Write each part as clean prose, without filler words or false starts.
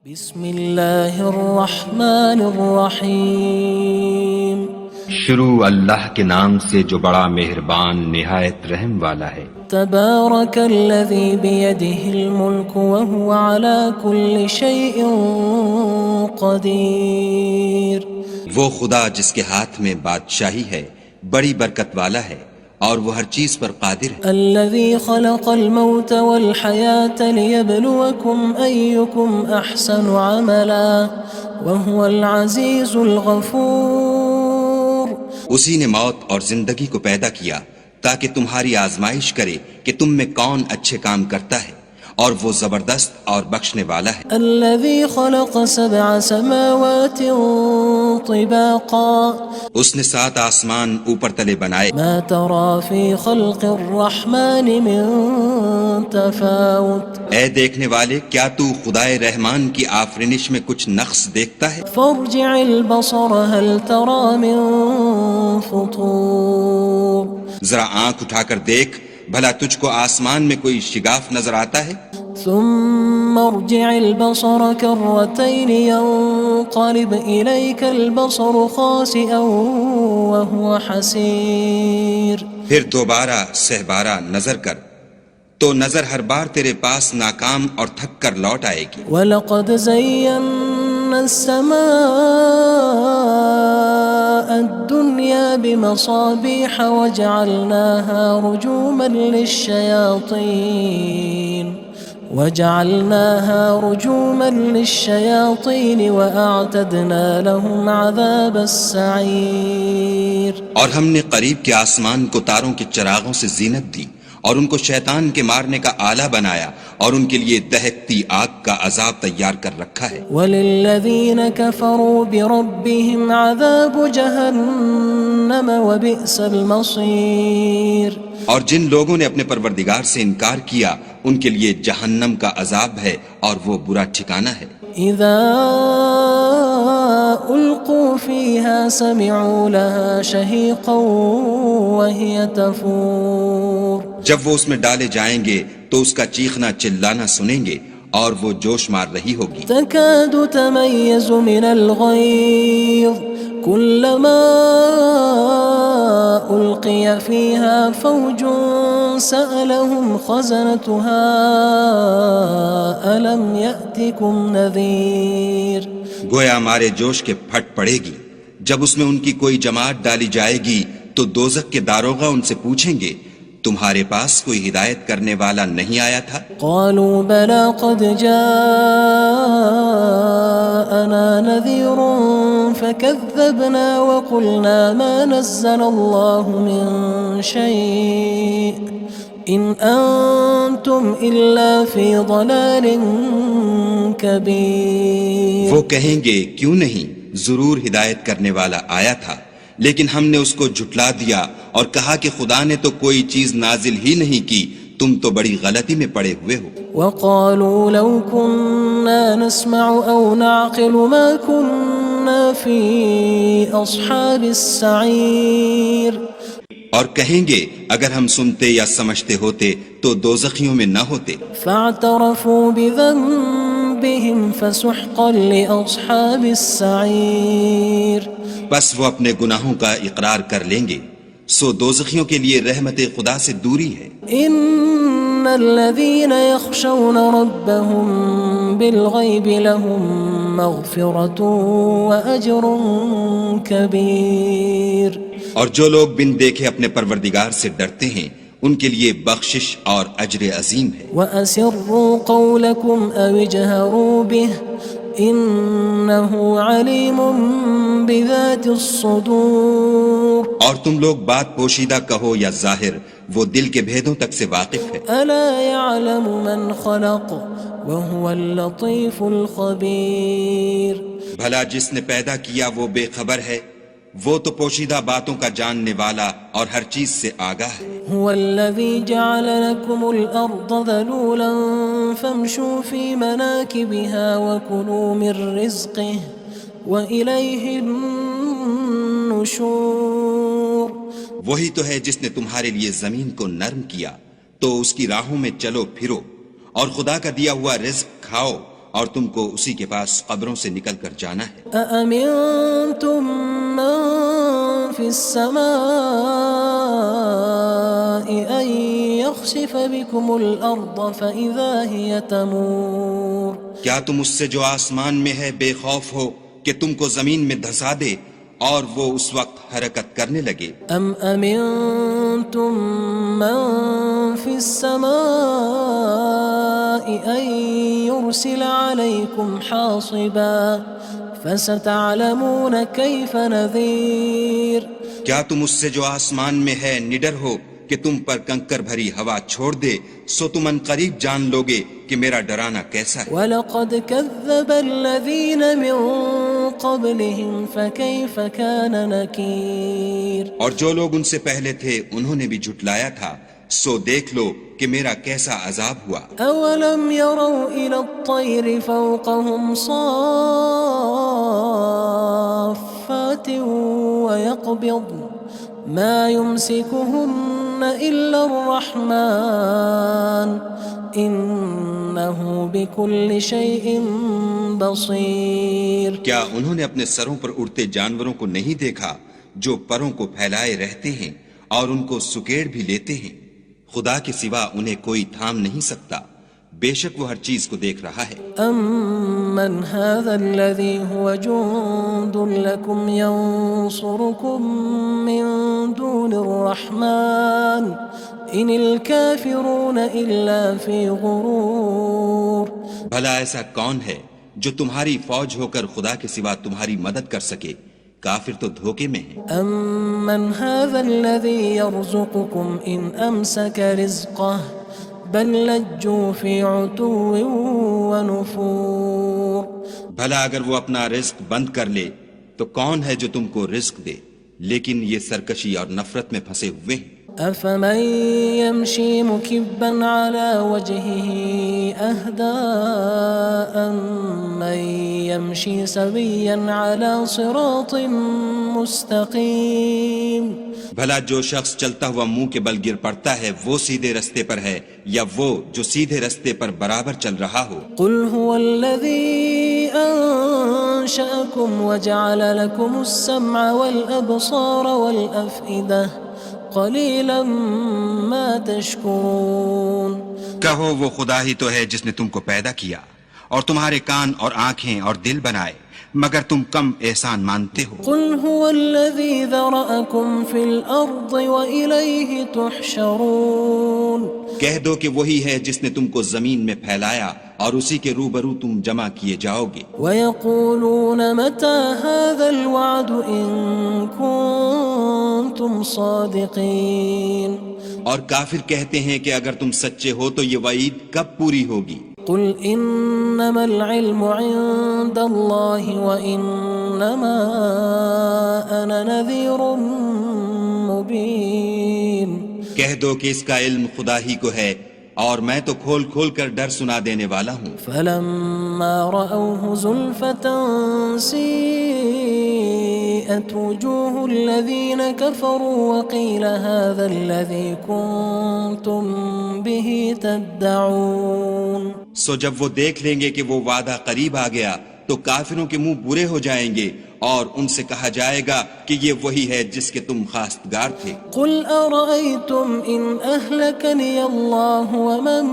بسم اللہ الرحمن الرحیم شروع اللہ کے نام سے جو بڑا مہربان نہایت رحم والا ہے۔ تبارک الذی بیدہ الملک وہو علی کل شیء قدیر۔ وہ خدا جس کے ہاتھ میں بادشاہی ہے بڑی برکت والا ہے اور وہ ہر چیز پر قادر ہے۔ الذی خلق الموت والحیاة لیبلوکم ایکم احسن عملا وہو العزیز الغفور۔ اسی نے موت اور زندگی کو پیدا کیا تاکہ تمہاری آزمائش کرے کہ تم میں کون اچھے کام کرتا ہے، اور وہ زبردست اور بخشنے والا ہے۔ الذي خلق سبع سماوات طباقا اس نے 7 آسمان اوپر تلے بنائے، ما ترى في خلق الرحمن من تفاوت اے دیکھنے والے کیا تو خدائے رحمان کی آفرینش میں کچھ نقص دیکھتا ہے؟ فارجع البصر هل ترى من فطور۔ ذرا آنکھ اٹھا کر دیکھ بھلا تجھ کو آسمان میں کوئی شگاف نظر آتا ہے؟ ثم ارجع البصر كرتين ينقلب إليك البصر خاسئا وهو حسير۔ پھر دوبارہ سہبارہ نظر کر تو نظر ہر بار تیرے پاس ناکام اور تھک کر لوٹ آئے گی۔ وَلَقَدْ زَيَّنَّا السَّمَاءَ الدُّنْيَا بِمَصَابِيحَ وَجَعَلْنَاهَا رُجُومًا لِلشَّيَاطِينِ وَأَعْتَدْنَا لَهُمْ عَذَابَ السَّعِيرِ۔ اور ہم نے قریب کے آسمان کو تاروں کے چراغوں سے زینت دی اور ان کو شیطان کے مارنے کا آلہ بنایا اور ان کے لیے دہکتی آگ کا عذاب تیار کر رکھا ہے۔ وَلِلَّذِينَ كَفَرُوا بِرَبِّهِمْ عَذَابُ جَهَنَّمَ وَبِئْسَ الْمَصِيرُ۔ اور جن لوگوں نے اپنے پروردگار سے انکار کیا ان کے لیے جہنم کا عذاب ہے اور وہ برا ٹھکانہ ہے۔ اذا القوا فيها سمعوا لها شهيقا وهي تفور۔ جب وہ اس میں ڈالے جائیں گے تو اس کا چیخنا چلانا سنیں گے اور وہ جوش مار رہی ہوگی۔ تكاد تميز من الغيظ كلما ألقي فيها فوج سألهم خزنتها ألم يأتكم نذير۔ گویا ہمارے جوش کے پھٹ پڑے گی جب اس میں ان کی کوئی جماعت ڈالی جائے گی تو دوزخ کے داروغہ ان سے پوچھیں گے تمہارے پاس کوئی ہدایت کرنے والا نہیں آیا تھا؟ قالوا بلى قد جاءنا نذير فكذبنا وقلنا ما نزل الله من شيء إن أنتم إلا في ضلال كبير۔ وہ کہیں گے کیوں نہیں، ضرور ہدایت کرنے والا آیا تھا، لیکن ہم نے اس کو جھٹلا دیا اور کہا کہ خدا نے تو کوئی چیز نازل ہی نہیں کی، تم تو بڑی غلطی میں پڑے ہوئے ہو۔ وقالوا لو كنا نسمع أو نعقل ما كنا في أصحاب السعير۔ اور کہیں گے اگر ہم سنتے یا سمجھتے ہوتے تو دوزخیوں میں نہ ہوتے۔ فاعترفوا بذنبهم فسحقا لأصحاب السعير۔ بس وہ اپنے گناہوں کا اقرار کر لیں گے، سو دوزخیوں کے لیے رحمت خدا سے دوری ہے۔ ان الذين يخشون ربهم بالغيب لهم مغفرة وأجر كبير۔ اور جو لوگ بن دیکھے اپنے پروردگار سے ڈرتے ہیں ان کے لیے بخشش اور اجر عظیم ہے۔ وأسروا قولكم أو اجهروا به إنه عليم بذات الصدور۔ اور تم لوگ بات پوشیدہ کہو یا ظاہر، وہ دل کے بھیدوں تک سے واقف ہے۔ ألا يعلم من خلق وهو اللطيف الخبير۔ بھلا جس نے پیدا کیا وہ بے خبر ہے، وہ تو پوشیدہ باتوں کا جاننے والا اور ہر چیز سے آگاہ ہے۔ هو الذي جعل لكم الأرض ذلولا فامشوا في مناكبها وكلوا من رزقه وإليه النشور۔ وہی تو ہے جس نے تمہارے لیے زمین کو نرم کیا تو اس کی راہوں میں چلو پھرو اور خدا کا دیا ہوا رزق کھاؤ اور تم کو اسی کے پاس قبروں سے نکل کر جانا ہے۔ أأمنتم من في السماء أن يخسف بكم الأرض فإذا هي تمور کیا تم اس سے جو آسمان میں ہے بے خوف ہو کہ تم کو زمین میں دھسا دے اور وہ اس وقت حرکت کرنے لگے؟ أم أمنتم من في السماء أن يرسل عليكم حاصبا فستعلمون كيف نذير کیا تم اس سے جو آسمان میں ہے نڈر ہو کہ تم پر کنکر بھری ہوا چھوڑ دے، سو تم ان قریب جان لوگے کہ میرا ڈرانا کیسا ہے۔ وَلَقَدْ كَذَّبَ الَّذِينَ مِن قَبْلِهِمْ فَكَيْفَ كَانَ نَكِيرٌ اور جو لوگ ان سے پہلے تھے انہوں نے بھی جھٹلایا تھا، سو دیکھ لو کہ میرا کیسا عذاب ہوا۔ أَوَلَمْ يَرَوْا إِلَى الطَّيْرِ فَوْقَهُمْ صَافَّاتٍ وَيَقْبِضْنَ مَا يُمْسِكُهُنَّ إِلَّا الرَّحْمَنُ إِنَّهُ بِكُلِّ شَيْءٍ بَصِيرٌ کیا انہوں نے اپنے سروں پر اڑتے جانوروں کو نہیں دیکھا جو پروں کو پھیلائے رہتے ہیں اور ان کو سکیڑ بھی لیتے ہیں؟ خدا کے سوا انہیں کوئی تھام نہیں سکتا، بے شک وہ ہر چیز کو دیکھ رہا ہے۔ أَمَّنْ هَذَا الَّذِي هُوَ جُندٌ لَكُمْ يَنصُرُكُم مِّن دُونِ الرَّحْمَنِ إِنِ الْكَافِرُونَ إِلَّا فِي غُرُورٍ بھلا ایسا کون ہے جو تمہاری فوج ہو کر خدا کے سوا تمہاری مدد کر سکے؟ کافر تو دھوکے میں ہیں۔ أَمَّنْ هَذَا الَّذِي يَرْزُقُكُمْ إِنْ أَمْسَكَ رِزْقَهُ بَلْ لَجُّوا فِي عُتُوٍّ وَنُفُورٍ بھلا اگر وہ اپنا رزق بند کر لے تو کون ہے جو تم کو رزق دے؟ لیکن یہ سرکشی اور نفرت میں پھنسے ہوئے ہیں۔ أَفَمَن يَمْشِي مُكِبًّا عَلَى وَجْهِهِ أَهْدَىٰ أَمَّن يَمْشِي سَوِيًّا عَلَى صِرَاطٍ مُّسْتَقِيمٍ بھلا جو شخص چلتا ہوا منہ کے بل گر پڑتا ہے وہ سیدھے رستے پر ہے یا وہ جو سیدھے رستے پر برابر چل رہا ہو؟ قُلْ هُوَ الَّذِي أَنشَأَكُمْ وَجَعَلَ لَكُمُ السَّمْعَ وَالْأَبْصَارَ وَالْأَفْئِدَةَ قَلِيلًا مَا تَشْكُرُونَ کہو وہ خدا ہی تو ہے جس نے تم کو پیدا کیا اور تمہارے کان اور آنکھیں اور دل بنائے، مگر تم کم احسان مانتے ہو۔ قُلْ هُوَ الَّذِي ذَرَأَكُمْ فِي الْأَرْضِ وَإِلَيْهِ تُحْشَرُونَ کہہ دو کہ وہی ہے جس نے تم کو زمین میں پھیلایا اور اسی کے روبرو تم جمع کیے جاؤ گے۔ وَيَقُولُونَ مَتَى هَذَا الْوَعْدُ إِن كُنتُمْ صَادِقِينَ اور کافر کہتے ہیں کہ اگر تم سچے ہو تو یہ وعید کب پوری ہوگی؟ قُلْ إِنَّمَا الْعِلْمُ عِندَ اللَّهِ وَإِنَّمَا أَنَا نَذِيرٌ مُّبِينٌ کہہ دو کہ اس کا علم خدا ہی کو ہے اور میں تو کھول کھول کر ڈر سنا دینے والا ہوں۔ فَلَمَّا رَأَوْهُ زُلْفَةً سِيئَتْ وُجُوهُ الَّذِينَ كَفَرُوا وَقِيلَ هَذَا الَّذِي كُنتُم بِهِ تَدَّعُونَ سو جب وہ دیکھ لیں گے کہ وہ وعدہ قریب آ گیا تو کافروں کے منہ برے ہو جائیں گے اور ان سے کہا جائے گا کہ یہ وہی ہے جس کے تم خواستگار تھے۔ قُلْ أَرَأَيْتُمْ إِنْ أَهْلَكَنِيَ اللَّهُ وَمَن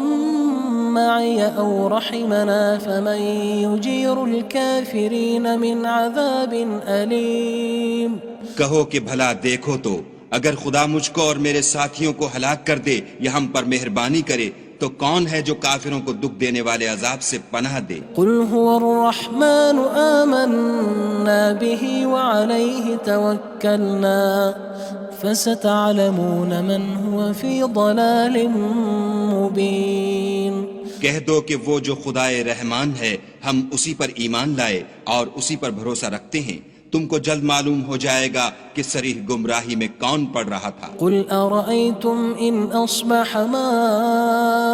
مَّعِيَ أَوْ رَحِمَنَا فَمَن يُجِيرُ الْكَافِرِينَ مِنْ عَذَابٍ أَلِيمٍ کہو کہ بھلا دیکھو تو اگر خدا مجھ کو اور میرے ساتھیوں کو ہلاک کر دے یا ہم پر مہربانی کرے تو کون ہے جو کافروں کو دکھ دینے والے عذاب سے پناہ دے؟ قُلْ هُوَ الرَّحْمَنُ آمَنَّا بِهِ وَعَلَيْهِ تَوَكَّلْنَا فَسَتَعْلَمُونَ مَنْ هُوَ فِي ضَلَالٍ مُّبِينٍ کہہ دو کہ وہ جو خدائے رحمان ہے ہم اسی پر ایمان لائے اور اسی پر بھروسہ رکھتے ہیں، تم کو جلد معلوم ہو جائے گا کہ صریح گمراہی میں کون پڑ رہا تھا۔ قُلْ أَرَأَيْتُمْ إِنْ أَصْبَحَ مَاؤُكُمْ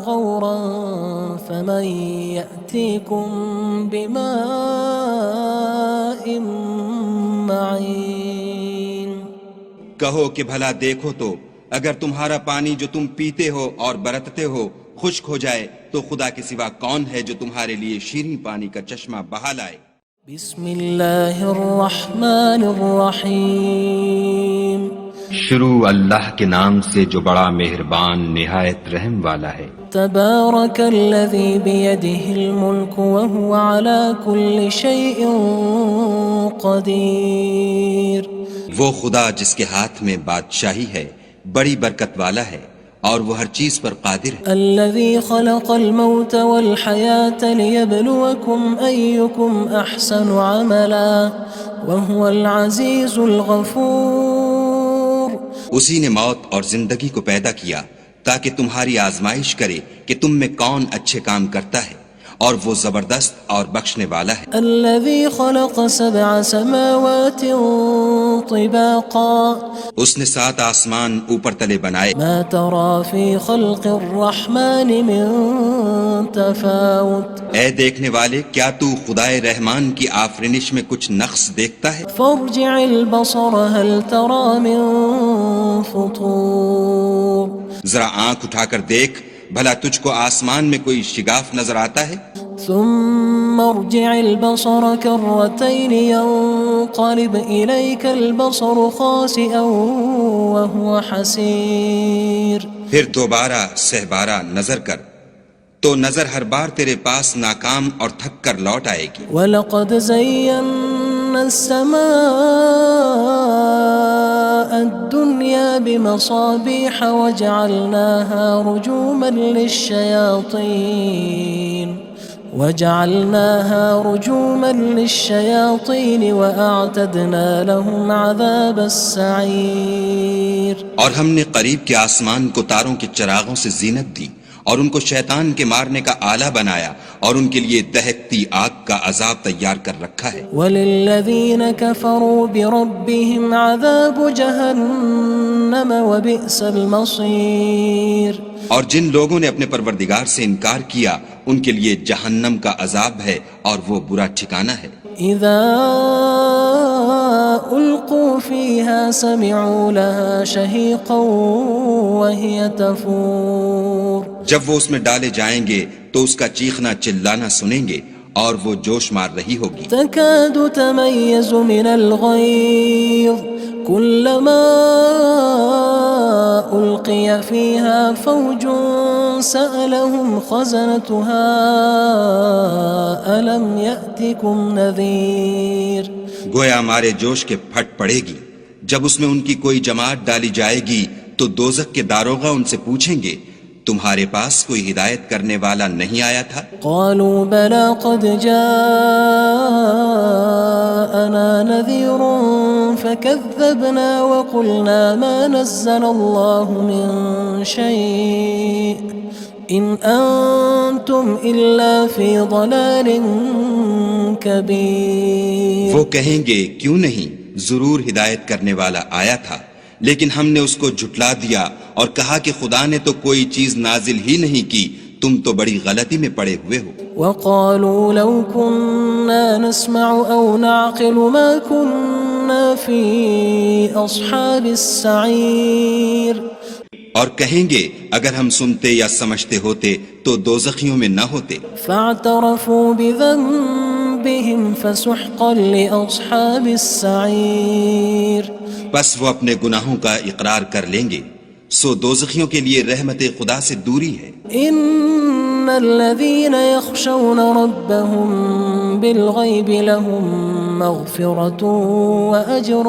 غَوْرًا فَمَن يَأْتِيكُم بِمَاءٍ مَّعِينٍ کہو کہ بھلا دیکھو تو اگر تمہارا پانی جو تم پیتے ہو اور برتتے ہو خشک ہو جائے تو خدا کے سوا کون ہے جو تمہارے لیے شیریں پانی کا چشمہ بہا لائے؟ بسم اللہ الرحمن الرحیم شروع اللہ کے نام سے جو بڑا مہربان نہایت رحم والا ہے۔ تبارک الذی بیدہ الملک وہو علی کل شیء قدیر۔ وہ خدا جس کے ہاتھ میں بادشاہی ہے بڑی برکت والا ہے اور وہ ہر چیز پر قادر ہے۔ الذي خلق الموت والحياة ليبلوكم أيكم أحسن عملا وهو العزيز الغفور۔ اسی نے موت اور زندگی کو پیدا کیا تاکہ تمہاری آزمائش کرے کہ تم میں کون اچھے کام کرتا ہے، اور وہ زبردست اور بخشنے والا ہے۔ الذي خلق 7 سماوات طباقا اس نے 7 آسمان اوپر تلے بنائے، ما ترى في خلق الرحمن من تفاوت اے دیکھنے والے کیا تو خدائے رحمان کی آفرینش میں کچھ نقص دیکھتا ہے؟ فارجع البصر هل ترى من فطور۔ ذرا آنکھ اٹھا کر دیکھ بھلا تجھ کو آسمان میں کوئی شگاف نظر آتا ہے؟ ثم ارجع البصر كرتين ينقلب إليك البصر خاسئا وهو حسير۔ پھر دوبارہ سہبارہ نظر کر تو نظر ہر بار تیرے پاس ناکام اور تھک کر لوٹ آئے گی۔ وَلَقَدْ زَيَّنَّا السَّمَاءَ الدُّنْيَا بِمَصَابِيحَ وَجَعَلْنَاهَا رُجُومًا لِلشَّيَاطِينِ وَأَعْتَدْنَا لَهُمْ عَذَابَ السَّعِيرِ۔ اور ہم نے قریب کے آسمان کو تاروں کے چراغوں سے زینت دی اور ان کو شیطان کے مارنے کا آلہ بنایا اور ان کے لیے دہکتی آگ کا عذاب تیار کر رکھا ہے۔ وَلِلَّذِينَ كَفَرُوا بِرَبِّهِمْ عَذَابُ جَهَنَّمَ وَبِئْسَ الْمَصِيرُ۔ اور جن لوگوں نے اپنے پروردگار سے انکار کیا ان کے لیے جہنم کا عذاب ہے اور وہ برا ٹھکانہ ہے۔ اذا القوا فيها سمعوا لها شهيقا وهي تفور۔ جب وہ اس میں ڈالے جائیں گے تو اس کا چیخنا چلانا سنیں گے اور وہ جوش مار رہی ہوگی۔ تكاد تميز من الغيظ كلما ألقي فيها فوج سألهم خزنتها ألم يأتكم نذير۔ گویا ہمارے جوش کے پھٹ پڑے گی جب اس میں ان کی کوئی جماعت ڈالی جائے گی تو دوزخ کے داروغہ ان سے پوچھیں گے تمہارے پاس کوئی ہدایت کرنے والا نہیں آیا تھا؟ قالوا بلى قد جاءنا نذير فكذبنا وقلنا ما نزل الله من شيء إن أنتم إلا في ضلال كبير۔ وہ کہیں گے کیوں نہیں، ضرور ہدایت کرنے والا آیا تھا، لیکن ہم نے اس کو جھٹلا دیا اور کہا کہ خدا نے تو کوئی چیز نازل ہی نہیں کی، تم تو بڑی غلطی میں پڑے ہوئے ہو۔ وقالوا لو كنا نسمع أو نعقل ما كنا في أصحاب السعير۔ اور کہیں گے اگر ہم سنتے یا سمجھتے ہوتے تو دوزخیوں میں نہ ہوتے۔ فاعترفوا بذنبهم فسحقا لأصحاب السعير۔ بس وہ اپنے گناہوں کا اقرار کر لیں گے، سو دوزخیوں کے لیے رحمت خدا سے دوری ہے۔ ان الذين يخشون ربهم بالغيب لهم مغفرة وأجر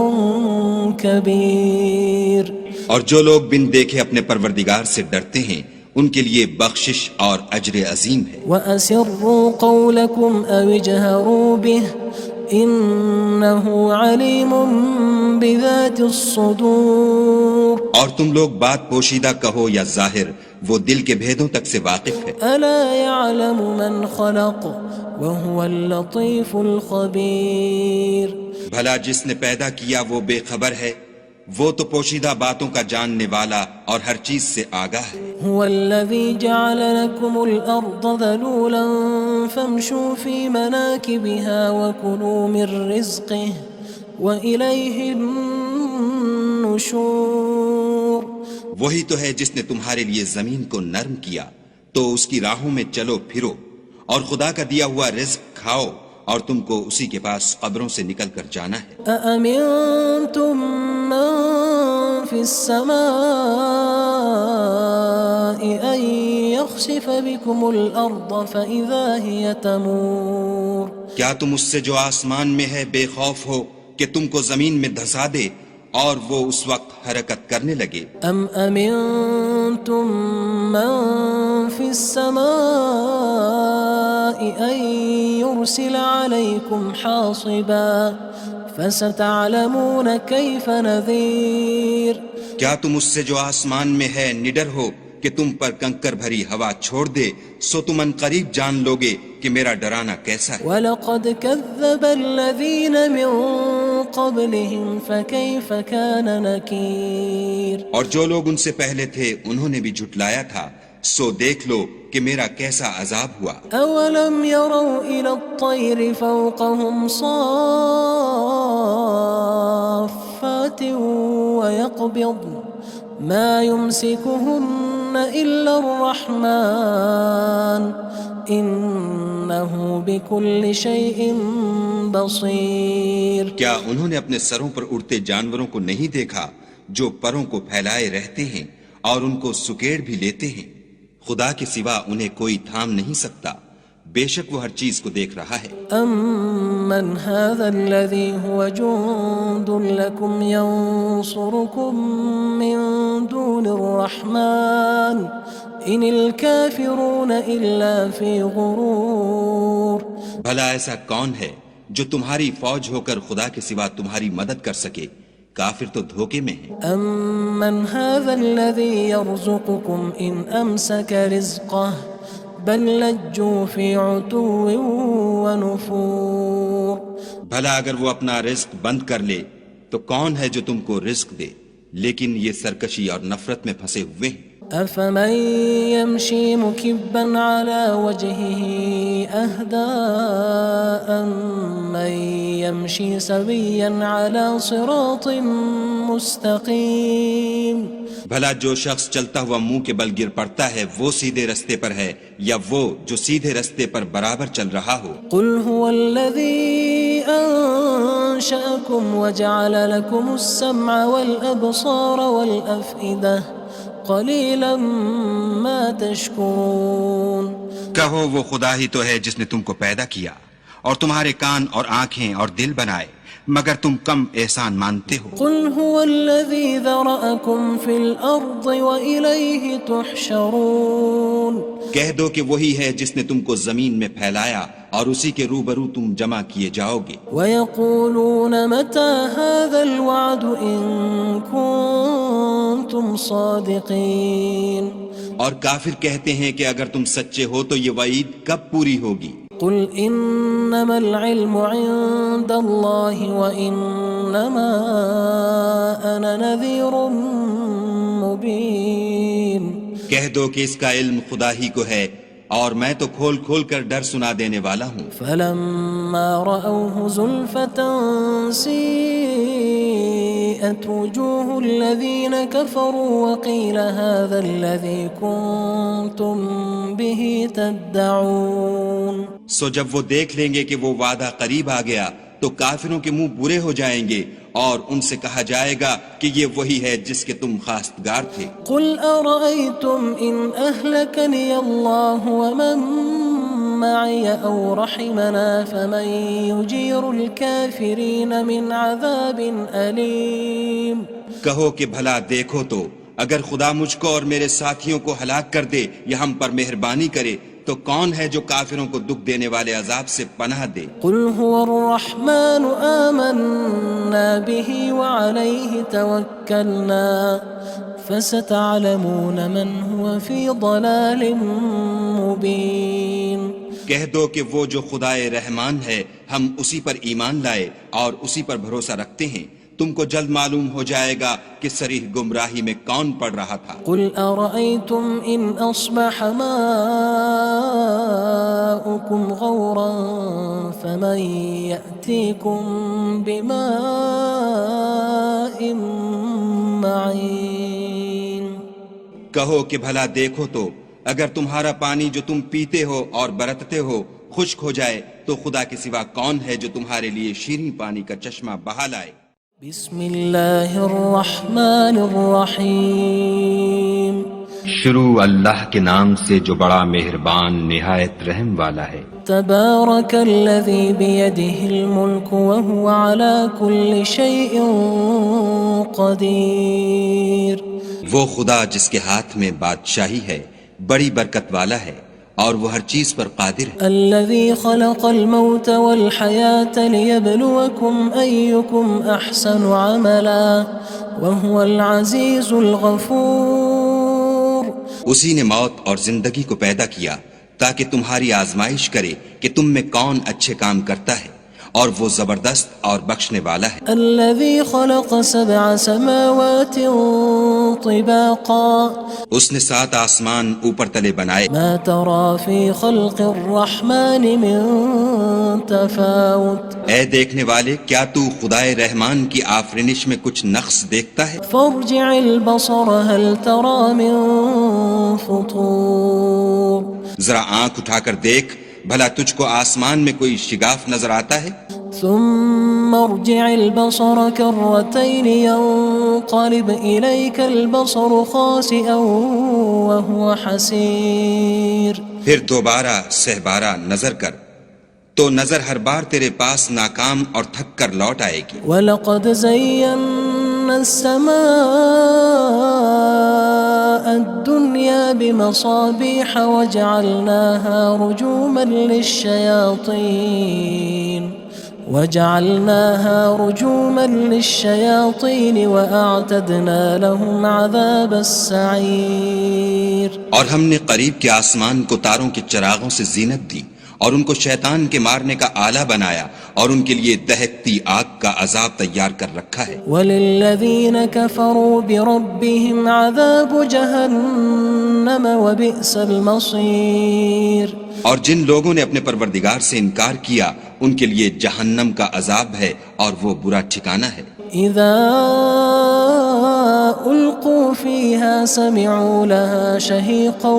كبير۔ اور جو لوگ بن دیکھے اپنے پروردگار سے ڈرتے ہیں ان کے لیے بخشش اور اجر عظیم ہے۔ وَأَسِرُّوا قَوْلَكُمْ أَوِ اجْهَرُوا بِهِ إِنَّهُ عَلِيمٌ بِذَاتِ الصُّدُورِ۔ اور تم لوگ بات پوشیدہ کہو یا ظاہر، وہ دل کے بھیدوں تک سے واقف ہے۔ أَلَا يَعْلَمُ مَنْ خَلَقَ وَهُوَ اللَّطِيفُ الْخَبِيرُ۔ بھلا جس نے پیدا کیا وہ بے خبر ہے، وہ تو پوشیدہ باتوں کا جاننے والا اور ہر چیز سے آگاہ ہے۔ هو الذي جعل لكم الأرض ذلولا فامشوا في مناكبها وكلوا من رزقه وإليه النشور۔ وہی تو ہے جس نے تمہارے لیے زمین کو نرم کیا، تو اس کی راہوں میں چلو پھرو اور خدا کا دیا ہوا رزق کھاؤ اور تم کو اسی کے پاس قبروں سے نکل کر جانا ہے۔ أأمنتم من في السماء أن يخسف بكم الأرض فإذا هي تمور کیا تم اس سے جو آسمان میں ہے بے خوف ہو کہ تم کو زمین میں دھسا دے اور وہ اس وقت حرکت کرنے لگے؟ أم أمنتم من في السماء أن يرسل عليكم حاصبا فستعلمون كيف نذير کیا تم اس سے جو آسمان میں ہے نڈر ہو کہ تم پر کنکر بھری ہوا چھوڑ دے، سو تم ان قریب جان لوگے کہ میرا ڈرانا کیسا ہے۔ وَلَقَدْ كَذَّبَ الَّذِينَ مِن قَبْلِهِمْ فَكَيْفَ كَانَ نَكِيرٌ اور جو لوگ ان سے پہلے تھے انہوں نے بھی جھٹلایا تھا، سو دیکھ لو کہ میرا کیسا عذاب ہوا۔ أَوَلَمْ يَرَوْا إِلَى الطَّيْرِ فَوْقَهُمْ صَافَّاتٍ وَيَقْبِضْنَ مَا يُمْسِكُهُنَّ إِلَّا الرَّحْمَنُ إِنَّهُ بِكُلِّ شَيْءٍ بَصِيرٌ کیا انہوں نے اپنے سروں پر اڑتے جانوروں کو نہیں دیکھا جو پروں کو پھیلائے رہتے ہیں اور ان کو سکیڑ بھی لیتے ہیں؟ خدا کے سوا انہیں کوئی تھام نہیں سکتا، بے شک وہ ہر چیز کو دیکھ رہا ہے۔ أَمَّنْ هَذَا الَّذِي هُوَ جُندٌ لَكُمْ يَنصُرُكُم مِّن دُونِ الرَّحْمَنِ إِنِ الْكَافِرُونَ إِلَّا فِي غُرُورٍ بھلا ایسا کون ہے جو تمہاری فوج ہو کر خدا کے سوا تمہاری مدد کر سکے؟ کافر تو دھوکے میں ہیں۔ أَمَّنْ هَذَا الَّذِي يَرْزُقُكُمْ إِنْ أَمْسَكَ رِزْقَهُ بَلْ لَجُّوا فِي عُتُوٍّ وَنُفُورٍ بھلا اگر وہ اپنا رزق بند کر لے تو کون ہے جو تم کو رزق دے، لیکن یہ سرکشی اور نفرت میں پھنسے ہوئے ہیں۔ أَفَمَن يَمْشِي مُكِبًّا عَلَى وَجْهِهِ أَهْدَىٰ أَمَّن يَمْشِي سَوِيًّا عَلَى صِرَاطٍ مُّسْتَقِيمٍ بھلا جو شخص چلتا ہوا منہ کے بل گر پڑتا ہے وہ سیدھے رستے پر ہے یا وہ جو سیدھے رستے پر برابر چل رہا ہو؟ قُلْ هُوَ الَّذِي أَنشَأَكُمْ وَجَعَلَ لَكُمُ السَّمْعَ وَالْأَبْصَارَ وَالْأَفْئِدَةَ قَلِيلًا مَا تَشْكُرُونَ کہو وہ خدا ہی تو ہے جس نے تم کو پیدا کیا اور تمہارے کان اور آنکھیں اور دل بنائے، مگر تم کم احسان مانتے ہو۔ قُلْ هُوَ الَّذِي ذَرَأَكُمْ فِي الْأَرْضِ وَإِلَيْهِ تُحْشَرُونَ کہہ دو کہ وہی ہے جس نے تم کو زمین میں پھیلایا اور اسی کے روبرو تم جمع کیے جاؤ گے۔ وَيَقُولُونَ مَتَى هَذَا الْوَعْدُ إِن كُنتُمْ صَادِقِينَ اور کافر کہتے ہیں کہ اگر تم سچے ہو تو یہ وعید کب پوری ہوگی؟ قُلْ إِنَّمَا الْعِلْمُ عِندَ اللَّهِ وَإِنَّمَا أَنَا نَذِيرٌ مُّبِينٌ کہہ دو کہ اس کا علم خدا ہی کو ہے اور میں تو کھول کھول کر ڈر سنا دینے والا ہوں۔ فَلَمَّا رَأَوْهُ زُلْفَةً سِيئَتْ وُجُوهُ الَّذِينَ كَفَرُوا وَقِيلَ هَذَا الَّذِي كُنتُم بِهِ تَدَّعُونَ سو جب وہ دیکھ لیں گے کہ وہ وعدہ قریب آ گیا تو کافروں کے منہ برے ہو جائیں گے اور ان سے کہا جائے گا کہ یہ وہی ہے جس کے تم خواستگار تھے۔ قُلْ أَرَأَيْتُمْ إِنْ أَهْلَكَنِيَ اللَّهُ وَمَن مَّعِيَ أَوْ رَحِمَنَا فَمَن يُجِيرُ الْكَافِرِينَ مِنْ عَذَابٍ أَلِيمٍ کہو کہ بھلا دیکھو تو اگر خدا مجھ کو اور میرے ساتھیوں کو ہلاک کر دے یا ہم پر مہربانی کرے تو کون ہے جو کافروں کو دکھ دینے والے عذاب سے پناہ دے؟ قُلْ هُوَ الرَّحْمَنُ آمَنَّا بِهِ وَعَلَيْهِ تَوَكَّلْنَا فَسَتَعْلَمُونَ مَنْ هُوَ فِي ضَلَالٍ مُّبِينٍ کہہ دو کہ وہ جو خدائے رحمان ہے ہم اسی پر ایمان لائے اور اسی پر بھروسہ رکھتے ہیں، تم کو جلد معلوم ہو جائے گا کہ صریح گمراہی میں کون پڑ رہا تھا۔ قُلْ أَرَأَيْتُمْ إِنْ أَصْبَحَ مَاؤُكُمْ غَوْرًا فَمَن يَأْتِيكُم بِمَاءٍ مَّعِينٍ کہو کہ بھلا دیکھو تو اگر تمہارا پانی جو تم پیتے ہو اور برتتے ہو خشک ہو جائے تو خدا کے سوا کون ہے جو تمہارے لیے شیریں پانی کا چشمہ بہا لائے؟ بسم اللہ الرحمن الرحیم شروع اللہ کے نام سے جو بڑا مہربان نہایت رحم والا ہے۔ تبارک الذی بیدہ الملک وہو علی کل شیء قدیر۔ وہ خدا جس کے ہاتھ میں بادشاہی ہے بڑی برکت والا ہے اور وہ ہر چیز پر قادر ہے۔ الذی خلق الموت والحیاة لیبلوکم ایکم احسن عملا وہو العزیز الغفور۔ اسی نے موت اور زندگی کو پیدا کیا تاکہ تمہاری آزمائش کرے کہ تم میں کون اچھے کام کرتا ہے، اور وہ زبردست اور بخشنے والا ہے۔ الذي خلق 7 سماوات طباقا اس نے 7 آسمان اوپر تلے بنائے، ما ترى في خلق الرحمن من تفاوت اے دیکھنے والے کیا تو خدائے رحمان کی آفرینش میں کچھ نقص دیکھتا ہے؟ فارجع البصر هل ترى من فطور۔ ذرا آنکھ اٹھا کر دیکھ بھلا تجھ کو آسمان میں کوئی شگاف نظر آتا ہے؟ ثم ارجع البصر كرتين ينقلب إليك البصر خاسئا وهو حسير۔ پھر دوبارہ سہبارہ نظر کر تو نظر ہر بار تیرے پاس ناکام اور تھک کر لوٹ آئے گی۔ وَلَقَدْ زَيَّنَّا السَّمَاءَ الدُّنْيَا بِمَصَابِيحَ وَجَعَلْنَاهَا رُجُومًا لِلشَّيَاطِينِ وَأَعْتَدْنَا لَهُمْ عَذَابَ السَّعِيرِ۔ اور ہم نے قریب کے آسمان کو تاروں کے چراغوں سے زینت دی اور ان کو شیطان کے مارنے کا آلہ بنایا اور ان کے لیے دہکتی آگ کا عذاب تیار کر رکھا ہے۔ وَلِلَّذِينَ كَفَرُوا بِرَبِّهِمْ عَذَابُ جَهَنَّمَ وَبِئْسَ الْمَصِيرُ۔ اور جن لوگوں نے اپنے پروردگار سے انکار کیا ان کے لیے جہنم کا عذاب ہے اور وہ برا ٹھکانہ ہے۔ اذا القوا فيها سمعوا لها شهيقا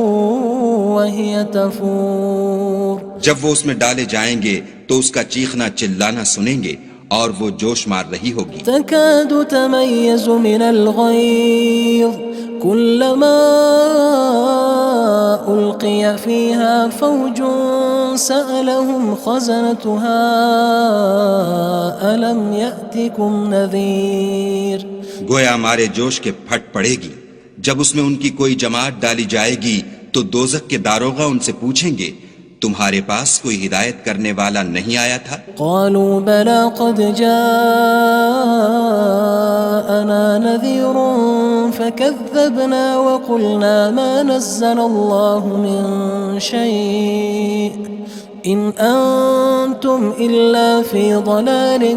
وهي تفور۔ جب وہ اس میں ڈالے جائیں گے تو اس کا چیخنا چلانا سنیں گے اور وہ جوش مار رہی ہوگی۔ تكاد تميز من الغيظ كلما ألقي فيها فوج سألهم خزنتها ألم يأتكم نذير۔ گویا مارے جوش کے پھٹ پڑے گی جب اس میں ان کی کوئی جماعت ڈالی جائے گی تو دوزخ کے داروغہ ان سے پوچھیں گے تمہارے پاس کوئی ہدایت کرنے والا نہیں آیا تھا؟ قالوا بلى قد جاءنا نذير فكذبنا وقلنا ما نزل الله من شيء إن أنتم إلا في ضلال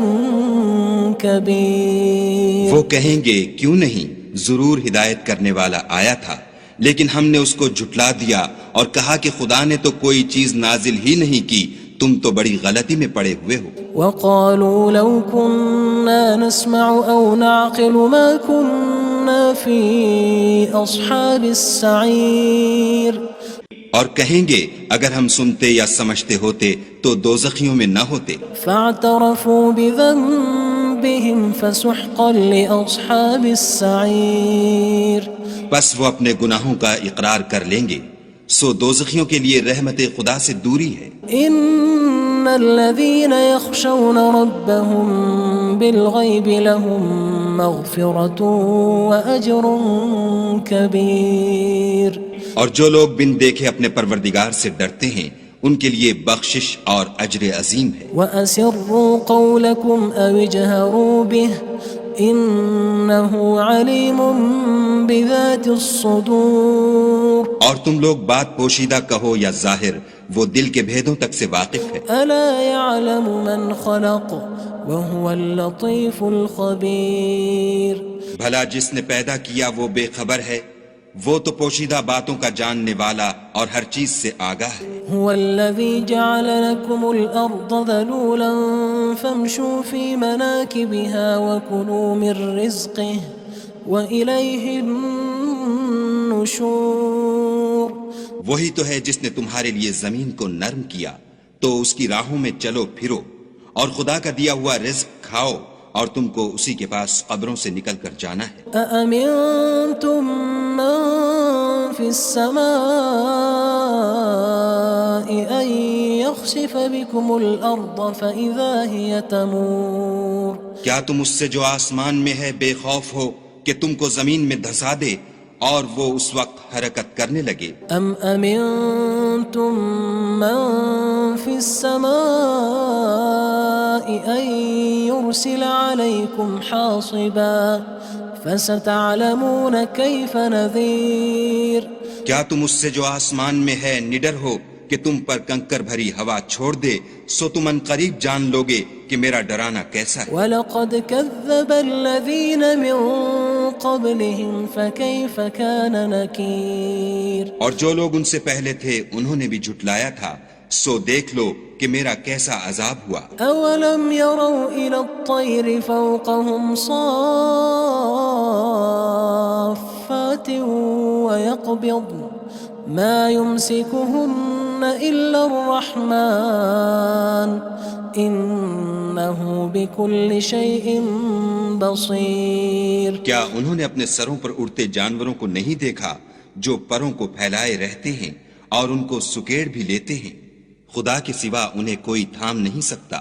كبير۔ وہ کہیں گے کیوں نہیں، ضرور ہدایت کرنے والا آیا تھا، لیکن ہم نے اس کو جھٹلا دیا اور کہا کہ خدا نے تو کوئی چیز نازل ہی نہیں کی، تم تو بڑی غلطی میں پڑے ہوئے ہو۔ وقالوا لو كنا نسمع أو نعقل ما كنا في أصحاب السعير۔ اور کہیں گے اگر ہم سنتے یا سمجھتے ہوتے تو دوزخیوں میں نہ ہوتے۔ فاعترفوا بذنبهم فسحقا لأصحاب السعير۔ بس وہ اپنے گناہوں کا اقرار کر لیں گے، سو دوزخیوں کے لیے رحمت خدا سے دوری ہے۔ ان الذين يخشون ربهم بالغيب لهم مغفرة وأجر كبير۔ اور جو لوگ بن دیکھے اپنے پروردگار سے ڈرتے ہیں ان کے لیے بخشش اور اجر عظیم ہے۔ وَأَسِرُّوا قَوْلَكُمْ أَوِ اجْهَرُوا بِهِ إِنَّهُ عَلِيمٌ بِذَاتِ الصُّدُورِ۔ اور تم لوگ بات پوشیدہ کہو یا ظاہر، وہ دل کے بھیدوں تک سے واقف ہے۔ أَلَا يَعْلَمُ مَنْ خَلَقَ وَهُوَ اللَّطِيفُ الْخَبِيرُ۔ بھلا جس نے پیدا کیا وہ بے خبر ہے، وہ تو پوشیدہ باتوں کا جاننے والا اور ہر چیز سے آگاہ ہے۔ هو الذي جعل لكم الأرض ذلولا فامشوا في مناكبها وكلوا من رزقه وإليه النشور۔ وہی تو ہے جس نے تمہارے لیے زمین کو نرم کیا تو اس کی راہوں میں چلو پھرو اور خدا کا دیا ہوا رزق کھاؤ اور تم کو اسی کے پاس قبروں سے نکل کر جانا ہے أأمنتم من في السماء أن يخسف بكم الأرض فإذا هي تمور کیا تم اس سے جو آسمان میں ہے بے خوف ہو کہ تم کو زمین میں دھسا دے اور وہ اس وقت حرکت کرنے لگے أم أمنتم من في السماء أن يرسل عليكم حاصبا فستعلمون كيف نذير کیا تم اس سے جو آسمان میں ہے نڈر ہو کہ تم پر کنکر بھری ہوا چھوڑ دے سو تم ان قریب جان لوگے کہ میرا ڈرانا کیسا ہے وَلَقَدْ كَذَّبَ الَّذِينَ مِن قَبْلِهِمْ فَكَيْفَ كَانَ نَكِيرٌ اور جو لوگ ان سے پہلے تھے انہوں نے بھی جھٹلایا تھا سو دیکھ لو کہ میرا کیسا عذاب ہوا أَوَلَمْ يَرَوْا إِلَى الطَّيْرِ فَوْقَهُمْ صَافَّاتٍ وَيَقْبِضْنَ مَا يُمْسِكُهُنَّ إِلَّا الرَّحْمَنُ إِنَّهُ بِكُلِّ شَيْءٍ بَصِيرٌ کیا انہوں نے اپنے سروں پر اڑتے جانوروں کو نہیں دیکھا جو پروں کو پھیلائے رہتے ہیں اور ان کو سکیڑ بھی لیتے ہیں خدا کے سوا انہیں کوئی تھام نہیں سکتا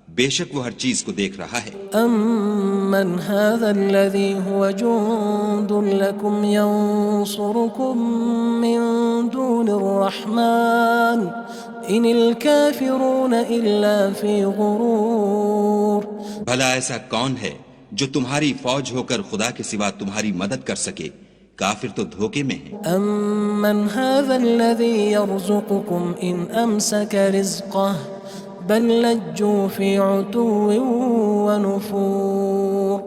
بے شک وہ ہر چیز کو دیکھ رہا ہے أَمَّنْ هَذَا الَّذِي هُوَ جُندٌ لَكُمْ يَنصُرُكُم مِّن دُونِ الرَّحْمَنِ إِنِ الْكَافِرُونَ إِلَّا فِي غُرُورٍ بھلا ایسا کون ہے جو تمہاری فوج ہو کر خدا کے سوا تمہاری مدد کر سکے کافر تو دھوکے میں ہیں أَمَّنْ هَذَا الَّذِي يَرْزُقُكُمْ إِنْ أَمْسَكَ رِزْقَهُ بَلْ لَجُّوا فِي عُتُوٍّ وَنُفُورٍ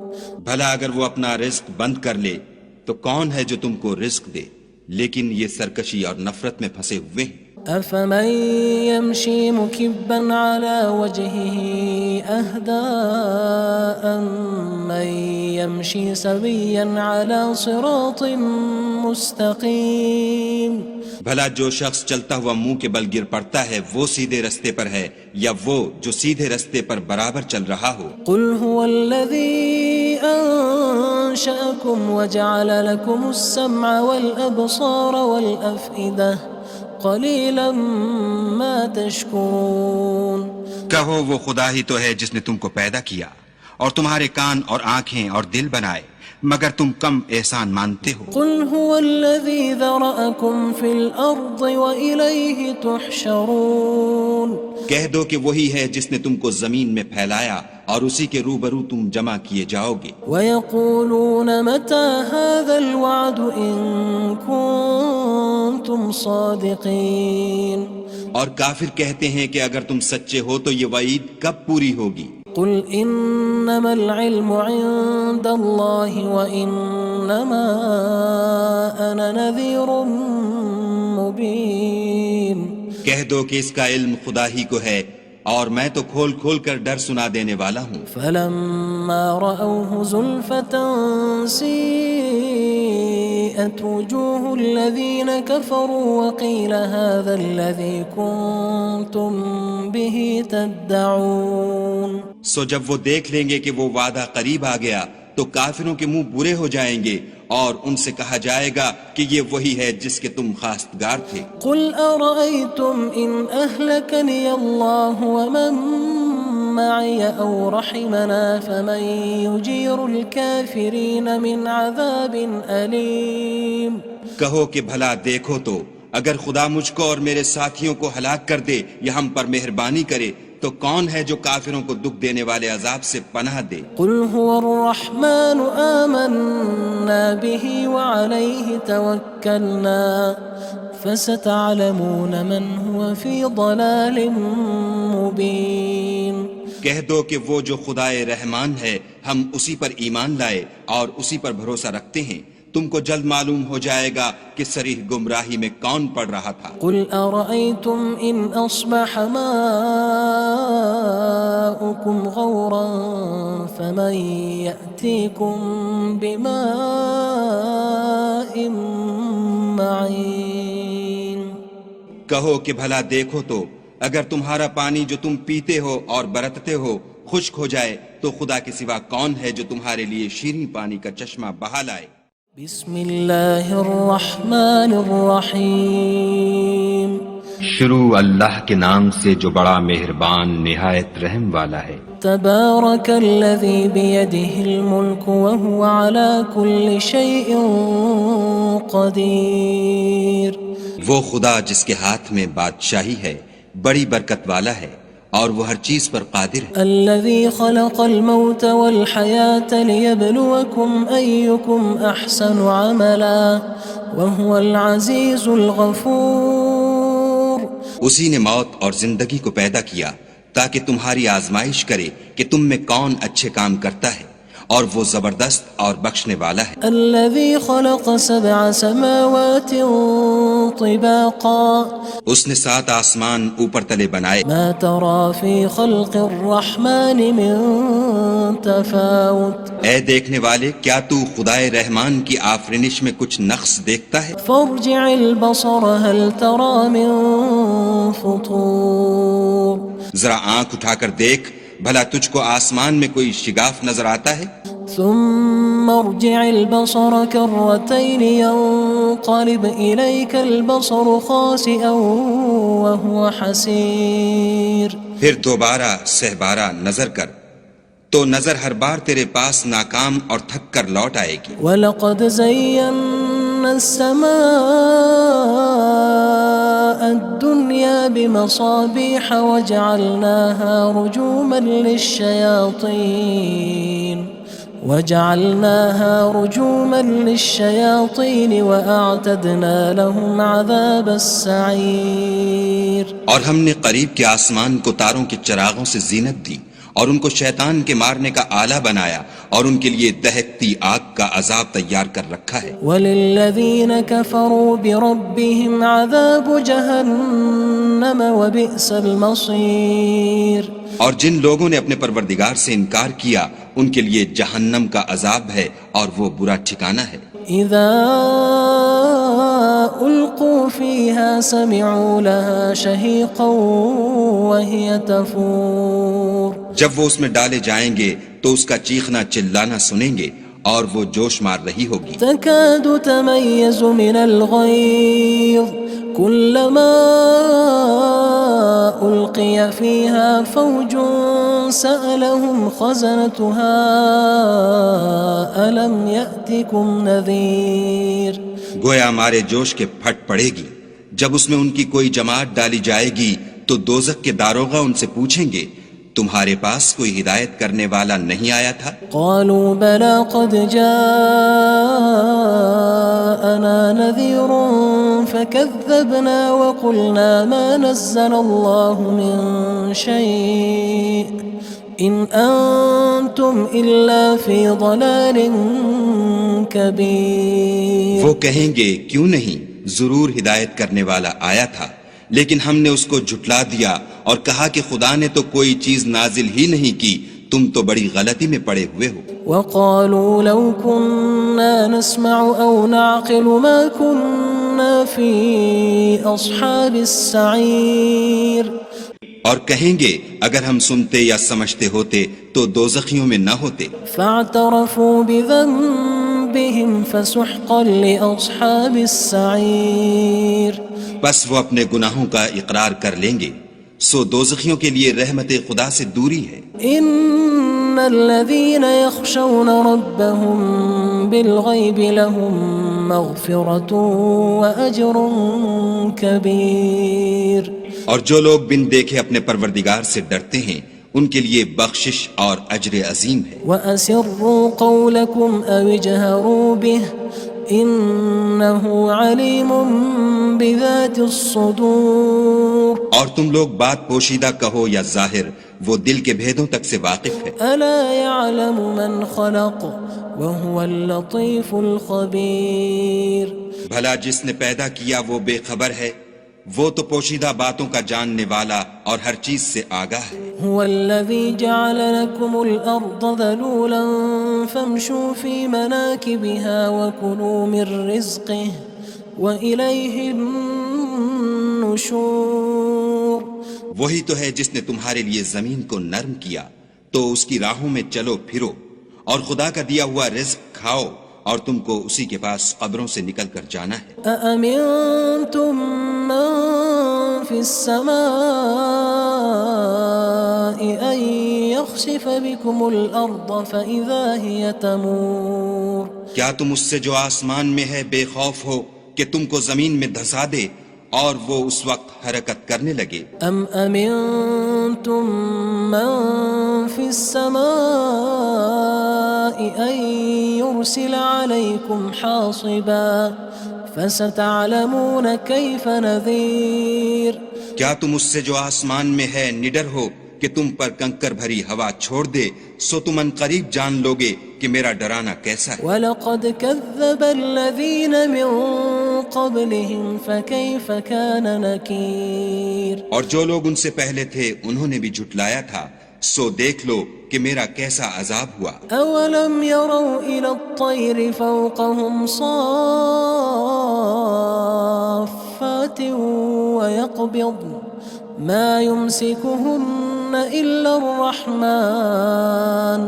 بھلا اگر وہ اپنا رزق بند کر لے تو کون ہے جو تم کو رزق دے لیکن یہ سرکشی اور نفرت میں پھنسے ہوئے ہیں أَفَمَن يَمْشِي مُكِبًّا عَلَى وَجْهِهِ أَهْدَىٰ أَمَّن يَمْشِي سَوِيًّا عَلَى صِرَاطٍ مُّسْتَقِيمٍ بھلا جو شخص چلتا ہوا منہ کے بل گر پڑتا ہے وہ سیدھے رستے پر ہے یا وہ جو سیدھے رستے پر برابر چل رہا ہو قُلْ هُوَ الَّذِي أَنشَأَكُمْ وَجَعَلَ لَكُمُ السَّمْعَ وَالْأَبْصَارَ وَالْأَفْئِدَةَ قَلِيلًا مَا تَشْكُرُونَ کہو وہ خدا ہی تو ہے جس نے تم کو پیدا کیا اور تمہارے کان اور آنکھیں اور دل بنائے مگر تم کم احسان مانتے ہو قُلْ هُوَ الَّذِي ذَرَأَكُمْ فِي الْأَرْضِ وَإِلَيْهِ تُحْشَرُونَ کہہ دو کہ وہی ہے جس نے تم کو زمین میں پھیلایا اور اسی کے روبرو تم جمع کیے جاؤ گے وَيَقُولُونَ مَتَى هَذَا الْوَعْدُ إِن كُنتُمْ صَادِقِينَ اور کافر کہتے ہیں کہ اگر تم سچے ہو تو یہ وعید کب پوری ہوگی قُلْ إِنَّمَا الْعِلْمُ عِندَ اللَّهِ وَإِنَّمَا أَنَا نَذِيرٌ مُّبِينٌ کہہ دو کہ اس کا علم خدا ہی کو ہے اور میں تو کھول کھول کر ڈر سنا دینے والا ہوں فَلَمَّا رَأَوْهُ زُلْفَةً سِيئَتْ وُجُوهُ الَّذِينَ كَفَرُوا وَقِيلَ هَذَا الَّذِي كُنتُم بِهِ تَدَّعُونَ سو جب وہ دیکھ لیں گے کہ وہ وعدہ قریب آ گیا تو کافروں کے منہ برے ہو جائیں گے اور ان سے کہا جائے گا کہ یہ وہی ہے جس کے تم خواستگار تھے قُلْ أَرَأَيْتُمْ إِنْ أَهْلَكَنِيَ اللَّهُ وَمَن مَّعِيَ أَوْ رَحِمَنَا فَمَن يُجِيرُ الْكَافِرِينَ مِنْ عَذَابٍ أَلِيمٍ کہو کہ بھلا دیکھو تو اگر خدا مجھ کو اور میرے ساتھیوں کو ہلاک کر دے یا ہم پر مہربانی کرے تو کون ہے جو کافروں کو دکھ دینے والے عذاب سے پناہ دے قُلْ هُوَ الرَّحْمَنُ آمَنَّا بِهِ وَعَلَيْهِ تَوَكَّلْنَا فَسَتَعْلَمُونَ مَنْ هُوَ فِي ضَلَالٍ مُّبِينٍ کہہ دو کہ وہ جو خدائے رحمان ہے ہم اسی پر ایمان لائے اور اسی پر بھروسہ رکھتے ہیں تم کو جلد معلوم ہو جائے گا کہ صریح گمراہی میں کون پڑ رہا تھا قُلْ أَرَأَيْتُمْ إِنْ أَصْبَحَ مَاؤُكُمْ غَوْرًا فَمَن يَأْتِيكُم بِمَاءٍ مَّعِينٍ کہو کہ بھلا دیکھو تو اگر تمہارا پانی جو تم پیتے ہو اور برتتے ہو خشک ہو جائے تو خدا کے سوا کون ہے جو تمہارے لیے شیریں پانی کا چشمہ بہا لائے؟ بسم اللہ الرحمن الرحیم شروع اللہ کے نام سے جو بڑا مہربان نہایت رحم والا ہے۔ تبارک الذی بیدہ الملک وہو علی کل شیء قدیر وہ خدا جس کے ہاتھ میں بادشاہی ہے بڑی برکت والا ہے اور وہ ہر چیز پر قادر ہے۔ الذي خلق الموت والحياة ليبلوكم أيكم أحسن عملا وهو العزيز الغفور اسی نے موت اور زندگی کو پیدا کیا تاکہ تمہاری آزمائش کرے کہ تم میں کون اچھے کام کرتا ہے اور وہ زبردست اور بخشنے والا ہے۔ الذي خلق 7 سماوات طباقا اس نے 7 آسمان اوپر تلے بنائے، ما ترى في خلق الرحمن من تفاوت اے دیکھنے والے کیا تو خدائے رحمان کی آفرینش میں کچھ نقص دیکھتا ہے؟ فارجع البصر هل ترى من فطور ذرا آنکھ اٹھا کر دیکھ بھلا تجھ کو آسمان میں کوئی شگاف نظر آتا ہے؟ ثم ارجع البصر كرتين ينقلب إليك البصر خاسئا وهو حسير پھر دوبارہ سہبارہ نظر کر تو نظر ہر بار تیرے پاس ناکام اور تھک کر لوٹ آئے گی۔ وَلَقَدْ زَيَّنَّا السَّمَاءَ الدُّنْيَا بِمَصَابِيحَ وَجَعَلْنَاهَا رُجُومًا لِلشَّيَاطِينِ وَأَعْتَدْنَا لَهُمْ عَذَابَ السَّعِيرِ اور ہم نے قریب کے آسمان کو تاروں کے چراغوں سے زینت دی اور ان کو شیطان کے مارنے کا آلہ بنایا اور ان کے لیے دہکتی آگ کا عذاب تیار کر رکھا ہے۔ وَلِلَّذِينَ كَفَرُوا بِرَبِّهِمْ عَذَابُ جَهَنَّمَ وَبِئْسَ الْمَصِيرُ اور جن لوگوں نے اپنے پروردگار سے انکار کیا ان کے لیے جہنم کا عذاب ہے اور وہ برا ٹھکانہ ہے۔ اذا القوا فيها سمعوا لها شهيقا وهي تفور جب وہ اس میں ڈالے جائیں گے تو اس کا چیخنا چلانا سنیں گے اور وہ جوش مار رہی ہوگی۔ تكاد تميز من الغيظ كلما ألقي فيها فوج سألهم خزنتها ألم يأتكم نذير گویا ہمارے جوش کے پھٹ پڑے گی جب اس میں ان کی کوئی جماعت ڈالی جائے گی تو دوزخ کے داروغہ ان سے پوچھیں گے تمہارے پاس کوئی ہدایت کرنے والا نہیں آیا تھا؟ قالوا بلى قد جاءنا نذير فكذبنا وقلنا ما نزل الله من شيء إن أنتم إلا في ضلال كبير وہ کہیں گے کیوں نہیں ضرور ہدایت کرنے والا آیا تھا لیکن ہم نے اس کو جھٹلا دیا اور کہا کہ خدا نے تو کوئی چیز نازل ہی نہیں کی، تم تو بڑی غلطی میں پڑے ہوئے ہو۔ وقالوا لو كنا نسمع أو نعقل ما كنا في أصحاب السعير اور کہیں گے اگر ہم سنتے یا سمجھتے ہوتے تو دوزخیوں میں نہ ہوتے۔ فاعترفوا بذنبهم فسحقا لأصحاب السعير بس وہ اپنے گناہوں کا اقرار کر لیں گے سو دوزخیوں کے لیے رحمت خدا سے دوری ہے۔ ان الذين يخشون ربهم بالغيب لهم مغفرة واجر كبير اور جو لوگ بن دیکھے اپنے پروردگار سے ڈرتے ہیں ان کے لیے بخشش اور اجر عظیم ہے۔ واسروا قولكم او اجهروا به انه علیم بذات الصدور اور تم لوگ بات پوشیدہ کہو یا ظاہر وہ دل کے بھیدوں تک سے واقف ہے۔ الا يعلم من خلق وهو اللطيف الخبير بھلا جس نے پیدا کیا وہ بے خبر ہے، وہ تو پوشیدہ باتوں کا جاننے والا اور ہر چیز سے آگاہ ہے۔ هو الذي جعل لكم الأرض ذلولا فامشوا في مناكبها وكلوا من رزقه وإليه النشور النشور وہی تو ہے جس نے تمہارے لیے زمین کو نرم کیا تو اس کی راہوں میں چلو پھرو اور خدا کا دیا ہوا رزق کھاؤ اور تم کو اسی کے پاس قبروں سے نکل کر جانا ہے۔ أأمنتم من في السماء أن يخسف بكم الأرض فإذا هي تمور کیا تم اس سے جو آسمان میں ہے بے خوف ہو کہ تم کو زمین میں دھسا دے اور وہ اس وقت حرکت کرنے لگے؟ أم أمنتم من في السماء أن يرسل عليكم حاصبا فستعلمون كيف نذير کیا تم اس سے جو آسمان میں ہے نڈر ہو کہ تم پر کنکر بھری ہوا چھوڑ دے، سو تم ان قریب جان لوگے کہ میرا ڈرانا کیسا ہے۔ وَلَقَدْ كَذَّبَ الَّذِينَ مِن قَبْلِهِمْ فَكَيْفَ كَانَ نَكِيرٌ اور جو لوگ ان سے پہلے تھے انہوں نے بھی جھٹلایا تھا، سو دیکھ لو کہ میرا کیسا عذاب ہوا۔ أَوَلَمْ يَرَوْا إِلَى الطَّيْرِ فَوْقَهُمْ صَافَّاتٍ وَيَقْبِضْنَ مَا يُمْسِكُهُنَّ إِلَّا الرَّحْمَنُ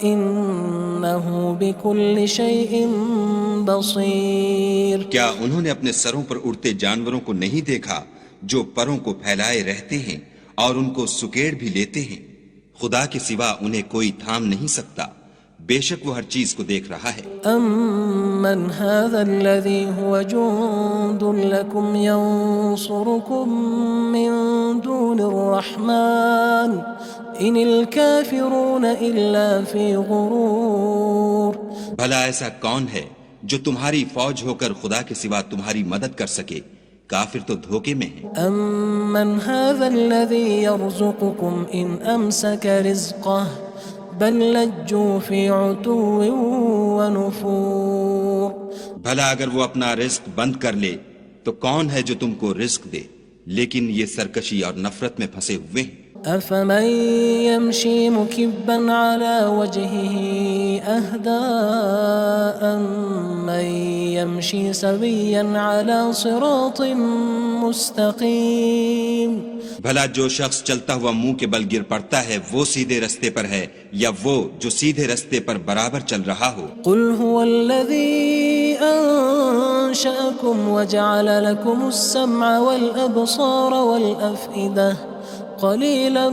إِنَّهُ بِكُلِّ شَيْءٍ بَصِيرٌ کیا انہوں نے اپنے سروں پر اڑتے جانوروں کو نہیں دیکھا جو پروں کو پھیلائے رہتے ہیں اور ان کو سکیڑ بھی لیتے ہیں؟ خدا کے سوا انہیں کوئی تھام نہیں سکتا، بے شک وہ ہر چیز کو دیکھ رہا ہے۔ أَمَّنْ هَذَا الَّذِي هُوَ جُندٌ لَكُمْ يَنصُرُكُم مِّن دُونِ الرَّحْمَنِ إِنِ الْكَافِرُونَ إِلَّا فِي غُرُورٍ بھلا ایسا کون ہے جو تمہاری فوج ہو کر خدا کے سوا تمہاری مدد کر سکے؟ کافر تو دھوکے میں ہیں۔ أَمَّنْ هَذَا الَّذِي يَرْزُقُكُمْ إِنْ أَمْسَكَ رِزْقَهُ بَلْ لَجُّوا فِي عُتُوٍّ وَنُفُورٍ بھلا اگر وہ اپنا رزق بند کر لے تو کون ہے جو تم کو رزق دے؟ لیکن یہ سرکشی اور نفرت میں پھنسے ہوئے ہیں۔ أَفَمَن يَمْشِي مُكِبًّا عَلَى وَجْهِهِ أَهْدَىٰ أَمَّن يَمْشِي سَوِيًّا عَلَى صِرَاطٍ مُّسْتَقِيمٍ بھلا جو شخص چلتا ہوا منہ کے بل گر پڑتا ہے وہ سیدھے رستے پر ہے یا وہ جو سیدھے رستے پر برابر چل رہا ہو؟ قُلْ هُوَ الَّذِي أَنشَأَكُمْ وَجَعَلَ لَكُمُ السَّمْعَ وَالْأَبْصَارَ وَالْأَفْئِدَةَ قَلِيلًا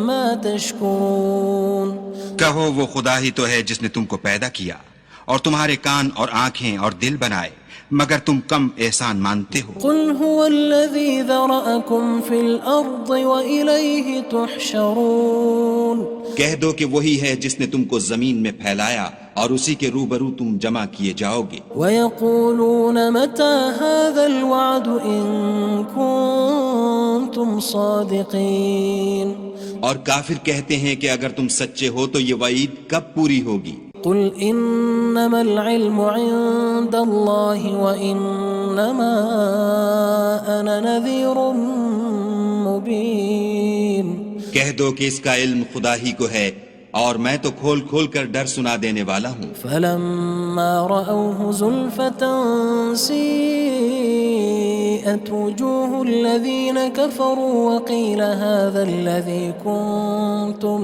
مَا تَشْكُرُونَ کہو وہ خدا ہی تو ہے جس نے تم کو پیدا کیا اور تمہارے کان اور آنکھیں اور دل بنائے، مگر تم کم احسان مانتے ہو۔ قُلْ هُوَ الَّذِي ذَرَأَكُمْ فِي الْأَرْضِ وَإِلَيْهِ تُحْشَرُونَ کہہ دو کہ وہی ہے جس نے تم کو زمین میں پھیلایا اور اسی کے روبرو تم جمع کیے جاؤ گے۔ وَيَقُولُونَ مَتَى هَذَا الْوَعْدُ إِن كُنتُمْ صَادِقِينَ اور کافر کہتے ہیں کہ اگر تم سچے ہو تو یہ وعید کب پوری ہوگی؟ قُلْ إِنَّمَا الْعِلْمُ عِندَ اللَّهِ وَإِنَّمَا أَنَا نَذِيرٌ مُّبِينٌ کہہ دو کہ اس کا علم خدا ہی کو ہے اور میں تو کھول کھول کر ڈر سنا دینے والا ہوں۔ فَلَمَّا رَأَوْهُ زُلْفَةً سِيئَتْ وُجُوهُ الَّذِينَ كَفَرُوا وَقِيلَ هَذَا الَّذِي كُنتُم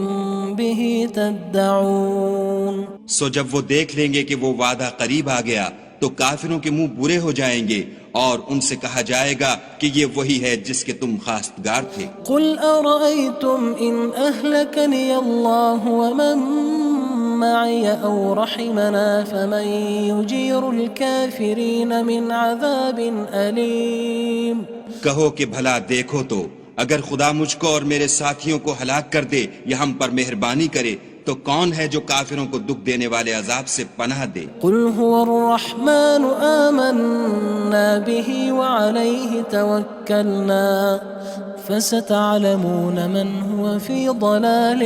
بِهِ تَدَّعُونَ سو جب وہ دیکھ لیں گے کہ وہ وعدہ قریب آ گیا تو کافروں کے منہ برے ہو جائیں گے اور ان سے کہا جائے گا کہ یہ وہی ہے جس کے تم خواستگار تھے۔ قُلْ أَرَأَيْتُمْ إِنْ أَهْلَكَنِيَ اللَّهُ وَمَن مَّعِيَ أَوْ رَحِمَنَا فَمَن يُجِيرُ الْكَافِرِينَ مِنْ عَذَابٍ أَلِيمٍ کہو کہ بھلا دیکھو تو اگر خدا مجھ کو اور میرے ساتھیوں کو ہلاک کر دے یا ہم پر مہربانی کرے تو کون ہے جو کافروں کو دکھ دینے والے عذاب سے پناہ دے؟ قُلْ هُوَ الرَّحْمَنُ آمَنَّا بِهِ وَعَلَيْهِ تَوَكَّلْنَا فَسَتَعْلَمُونَ مَنْ هُوَ فِي ضَلَالٍ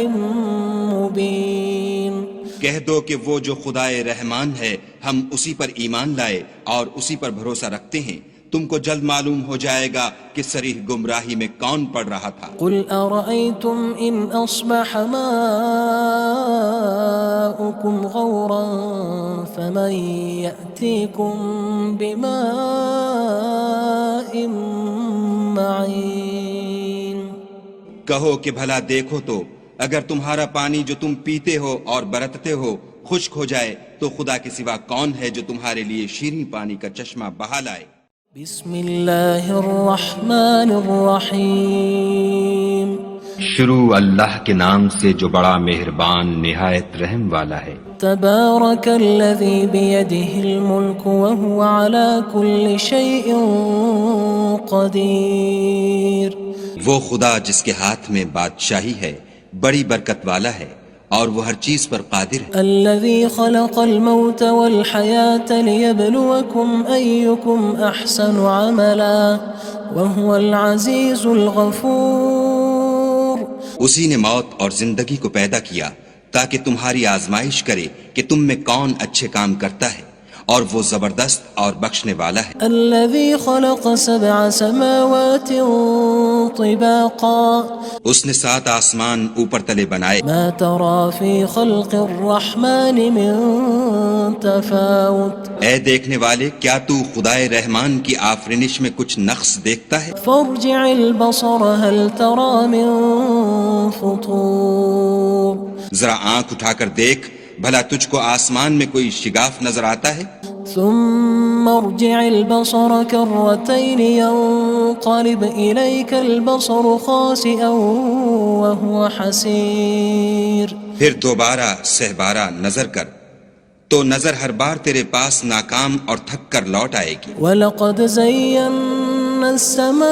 مُّبِينٍ کہہ دو کہ وہ جو خدائے رحمان ہے ہم اسی پر ایمان لائے اور اسی پر بھروسہ رکھتے ہیں، تم کو جلد معلوم ہو جائے گا کہ صریح گمراہی میں کون پڑ رہا تھا۔ قُلْ أَرَأَيْتُمْ إِنْ أَصْبَحَ مَاؤُكُمْ غَوْرًا فَمَن يَأْتِيكُم بِمَاءٍ معين کہو کہ بھلا دیکھو تو اگر تمہارا پانی جو تم پیتے ہو اور برتتے ہو خشک ہو جائے تو خدا کے سوا کون ہے جو تمہارے لیے شیریں پانی کا چشمہ بہا لائے؟ بسم اللہ الرحمن الرحیم شروع اللہ کے نام سے جو بڑا مہربان نہایت رحم والا ہے۔ تبارک الذی بیدہ الملک وہو علی کل شیء قدیر، وہ خدا جس کے ہاتھ میں بادشاہی ہے بڑی برکت والا ہے اور وہ ہر چیز پر قادر ہے۔ الذي خلق الموت والحياة ليبلوكم أيكم أحسن عملا وهو العزيز الغفور، اسی نے موت اور زندگی کو پیدا کیا تاکہ تمہاری آزمائش کرے کہ تم میں کون اچھے کام کرتا ہے، اور وہ زبردست اور بخشنے والا ہے۔ الذي خلق 7 سماوات طباقا اس نے 7 آسمان اوپر تلے بنائے، ما ترى في خلق الرحمن من تفاوت اے دیکھنے والے کیا تو خدائے رحمان کی آفرینش میں کچھ نقص دیکھتا ہے؟ فارجع البصر هل ترى من فطور، ذرا آنکھ اٹھا کر دیکھ بھلا تجھ کو آسمان میں کوئی شگاف نظر آتا ہے؟ ثم ارجع البصر كرتين ينقلب إليك البصر خاسئا وهو حسير، پھر دوبارہ سہبارہ نظر کر تو نظر ہر بار تیرے پاس ناکام اور تھک کر لوٹ آئے گی۔ وَلَقَدْ زَيَّنَّا السَّمَاءَ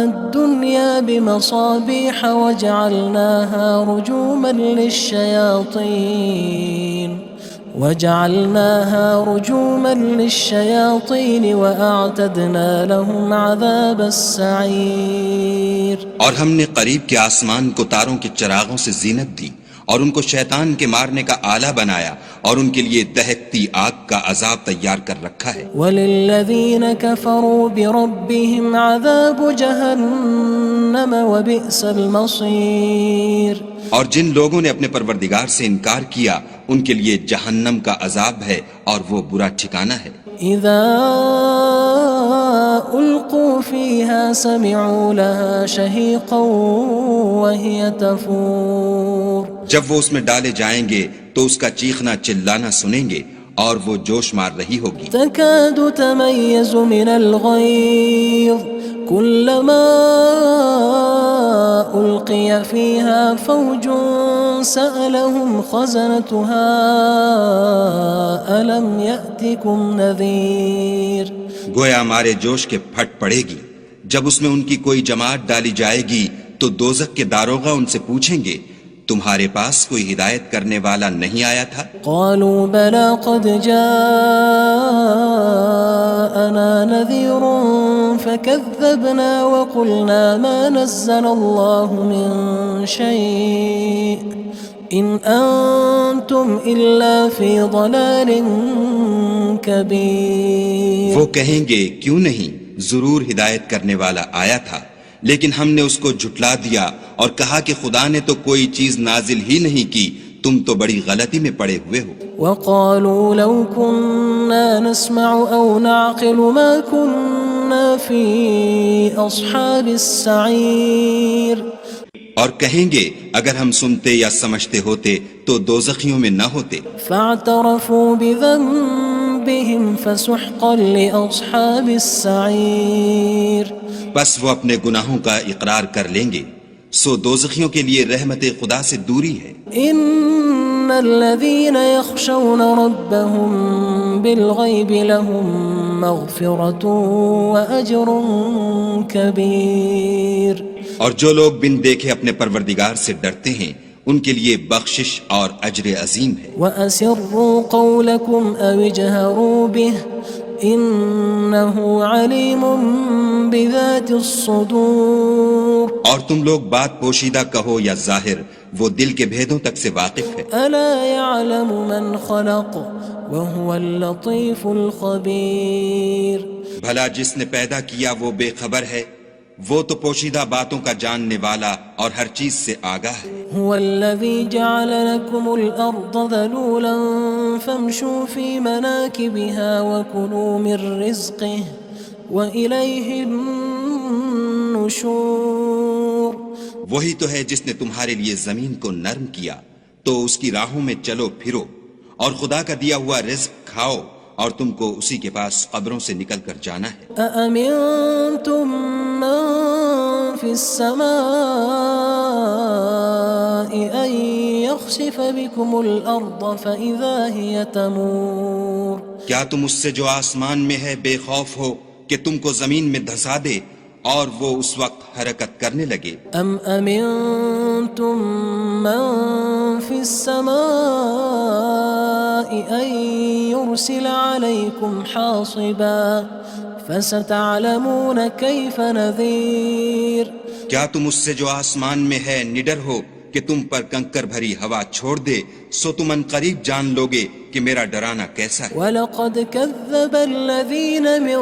الدُّنْيَا بِمَصَابِيحَ وَجَعَلْنَاهَا رُجُومًا لِلشَّيَاطِينِ وَأَعْتَدْنَا لَهُمْ عَذَابَ السَّعِيرِ، اور ہم نے قریب کے آسمان کو تاروں کے چراغوں سے زینت دی اور ان کو شیطان کے مارنے کا آلہ بنایا اور ان کے لیے دہکتی آگ کا عذاب تیار کر رکھا ہے۔ وَلِلَّذِينَ كَفَرُوا بِرَبِّهِمْ عَذَابُ جَهَنَّمَ وَبِئْسَ الْمَصِيرُ، اور جن لوگوں نے اپنے پروردگار سے انکار کیا ان کے لیے جہنم کا عذاب ہے اور وہ برا ٹھکانہ ہے۔ اذا القوا فيها سمعوا لها شهيقا وهي تفور، جب وہ اس میں ڈالے جائیں گے تو اس کا چیخنا چلانا سنیں گے اور وہ جوش مار رہی ہوگی۔ تكاد تميز من الغيظ كلما ألقي فيها فوج سألهم خزنتها ألم يأتكم نذير، گویا ہمارے جوش کے پھٹ پڑے گی جب اس میں ان کی کوئی جماعت ڈالی جائے گی تو دوزخ کے داروغہ ان سے پوچھیں گے تمہارے پاس کوئی ہدایت کرنے والا نہیں آیا تھا؟ قالوا بلى قد جاءنا نذير فكذبنا وقلنا ما نزل الله من شيء إن أنتم إلا في ضلال كبير، وہ کہیں گے کیوں نہیں، ضرور ہدایت کرنے والا آیا تھا، لیکن ہم نے اس کو جھٹلا دیا اور کہا کہ خدا نے تو کوئی چیز نازل ہی نہیں کی، تم تو بڑی غلطی میں پڑے ہوئے ہو۔ وقالوا لو كنا نسمع أو نعقل ما كنا في أصحاب السعير، اور کہیں گے اگر ہم سنتے یا سمجھتے ہوتے تو دوزخیوں میں نہ ہوتے۔ فاعترفوا بذنبهم فسحقا لأصحاب السعير، بس وہ اپنے گناہوں کا اقرار کر لیں گے، سو دوزخیوں کے لیے رحمت خدا سے دوری ہے۔ ان الذين يخشون ربهم بالغيب لهم مغفرة وأجر كبير، اور جو لوگ بن دیکھے اپنے پروردگار سے ڈرتے ہیں ان کے لیے بخشش اور اجر عظیم ہے۔ وأسروا قولكم أو اجهروا به إنه عليم بذات الصدور، اور تم لوگ بات پوشیدہ کہو یا ظاہر، وہ دل کے بھیدوں تک سے واقف ہے۔ ألا يعلم من خلق وهو اللطيف الخبير، بھلا جس نے پیدا کیا وہ بے خبر ہے، وہ تو پوشیدہ باتوں کا جاننے والا اور ہر چیز سے آگاہ ہے۔ هو الذي جعل لكم الأرض ذلولا فامشوا في مناكبها وكلوا من رزقه وإليه النشور. وہی تو ہے جس نے تمہارے لیے زمین کو نرم کیا تو اس کی راہوں میں چلو پھرو، اور خدا کا دیا ہوا رزق کھاؤ، اور تم کو اسی کے پاس قبروں سے نکل کر جانا ہے. أأمنتم من في السماء أن يخسف بكم الأرض فإذا هي تمور. کیا تم اس سے جو آسمان میں ہے بے خوف ہو کہ تم کو زمین میں دھسا دے اور وہ اس وقت حرکت کرنے لگے؟ أم أمنتم من في السماء أن يرسل عليكم حاصبا فستعلمون كيف نذير. کیا تم اس سے جو آسمان میں ہے نڈر ہو کہ تم پر کنکر بھری ہوا چھوڑ دے، سو تم ان قریب جان لوگے کہ میرا ڈرانا کیسا ہے. وَلَقَدْ كَذَّبَ الَّذِينَ مِن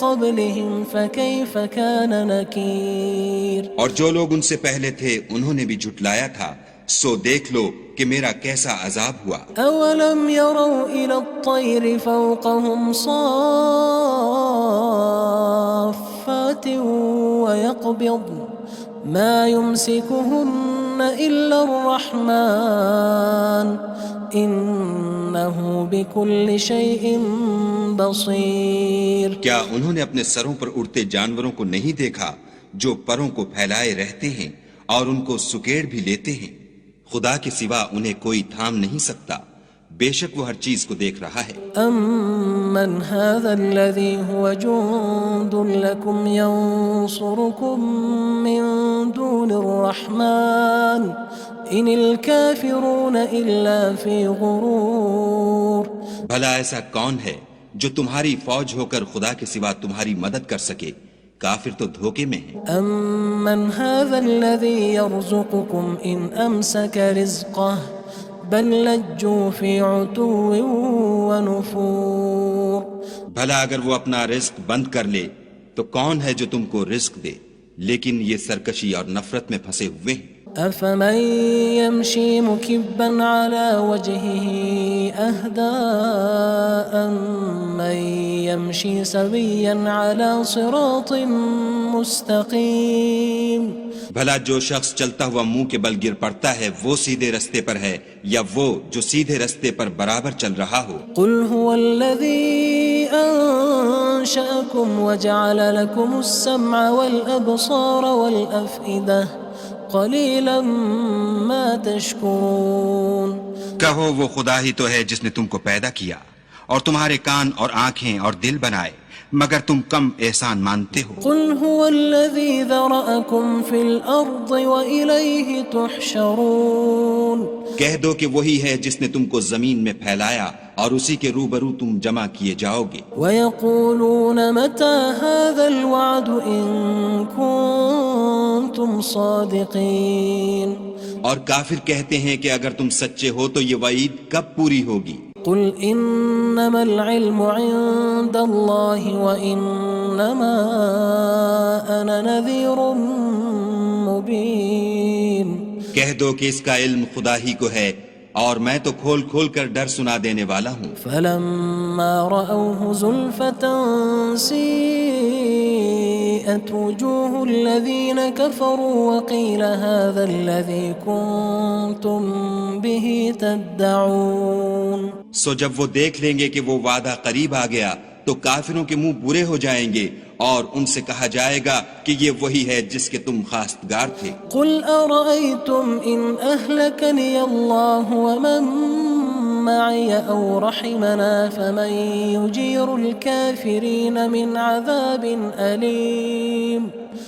قَبْلِهِمْ فَكَيْفَ كَانَ نَكِيرٌ. اور جو لوگ ان سے پہلے تھے انہوں نے بھی جھٹلایا تھا، سو دیکھ لو کہ میرا کیسا عذاب ہوا. أَوَلَمْ يَرَوْا إِلَى الطَّيْرِ فَوْقَهُمْ صَافَّاتٍ وَيَقْبِضْنَ مَا يُمْسِكُهُنَّ إِلَّا الرَّحْمَنُ إِنَّهُ بِكُلِّ شَيْءٍ بَصِيرٌ. کیا انہوں نے اپنے سروں پر اڑتے جانوروں کو نہیں دیکھا جو پروں کو پھیلائے رہتے ہیں اور ان کو سکیڑ بھی لیتے ہیں؟ خدا کے سوا انہیں کوئی تھام نہیں سکتا، بے شک وہ ہر چیز کو دیکھ رہا ہے. أَمَّنْ هَذَا الَّذِي هُوَ جُندٌ لَكُمْ يَنصُرُكُم مِّن دُونِ الرَّحْمَنِ إِنِ الْكَافِرُونَ إِلَّا فِي غُرُورٍ. بھلا ایسا کون ہے جو تمہاری فوج ہو کر خدا کے سوا تمہاری مدد کر سکے؟ کافر تو دھوکے میں ہیں. أَمَّنْ هَذَا الَّذِي يَرْزُقُكُمْ إِنْ أَمْسَكَ رِزْقَهُ بَلْ لَجُّوا فِي عُتُوٍّ وَنُفُورٍ. بھلا اگر وہ اپنا رزق بند کر لے تو کون ہے جو تم کو رزق دے، لیکن یہ سرکشی اور نفرت میں پھنسے ہوئے ہیں. أَفَمَن يَمْشِي مُكِبًّا عَلَى وَجْهِهِ أَهْدَىٰ أَمَّن يَمْشِي سَوِيًّا عَلَى صِرَاطٍ مُّسْتَقِيمٍ. بھلا جو شخص چلتا ہوا منہ کے بل گر پڑتا ہے وہ سیدھے رستے پر ہے، یا وہ جو سیدھے رستے پر برابر چل رہا ہو؟ قُلْ هُوَ الَّذِي أَنشَأَكُمْ وَجَعَلَ لَكُمُ السَّمْعَ وَالْأَبْصَارَ وَالْأَفْئِدَةَ قَلِيلًا مَا تَشْكُرُونَ. کہو وہ خدا ہی تو ہے جس نے تم کو پیدا کیا اور تمہارے کان اور آنکھیں اور دل بنائے، مگر تم کم احسان مانتے ہو. قُلْ هُوَ الَّذِي ذَرَأَكُمْ فِي الْأَرْضِ وَإِلَيْهِ تُحْشَرُونَ. کہہ دو کہ وہی ہے جس نے تم کو زمین میں پھیلایا اور اسی کے روبرو تم جمع کیے جاؤ گے. وَيَقُولُونَ مَتَى هَذَا الْوَعْدُ إِن كُنتُمْ صَادِقِينَ. اور کافر کہتے ہیں کہ اگر تم سچے ہو تو یہ وعید کب پوری ہوگی؟ قُلْ إِنَّمَا الْعِلْمُ عِندَ اللَّهِ وَإِنَّمَا أَنَا نَذِيرٌ مُّبِينٌ. کہہ دو کہ اس کا علم خدا ہی کو ہے اور میں تو کھول کھول کر ڈر سنا دینے والا ہوں. فَلَمَّا رَأَوْهُ زُلْفَةً سِيئَتْ وُجُوهُ الَّذِينَ كَفَرُوا وَقِيلَ هَذَا الَّذِي كُنتُم بِهِ تَدَّعُونَ. سو جب وہ دیکھ لیں گے کہ وہ وعدہ قریب آ گیا تو کافروں کے منہ برے ہو جائیں گے اور ان سے کہا جائے گا کہ یہ وہی ہے جس کے تم خواستگار تھے. قُلْ أَرَأَيْتُمْ إِنْ أَهْلَكَنِيَ اللَّهُ وَمَن مَّعِيَ أَوْ رَحِمَنَا فَمَن يُجِيرُ الْكَافِرِينَ مِنْ عَذَابٍ أَلِيمٍ.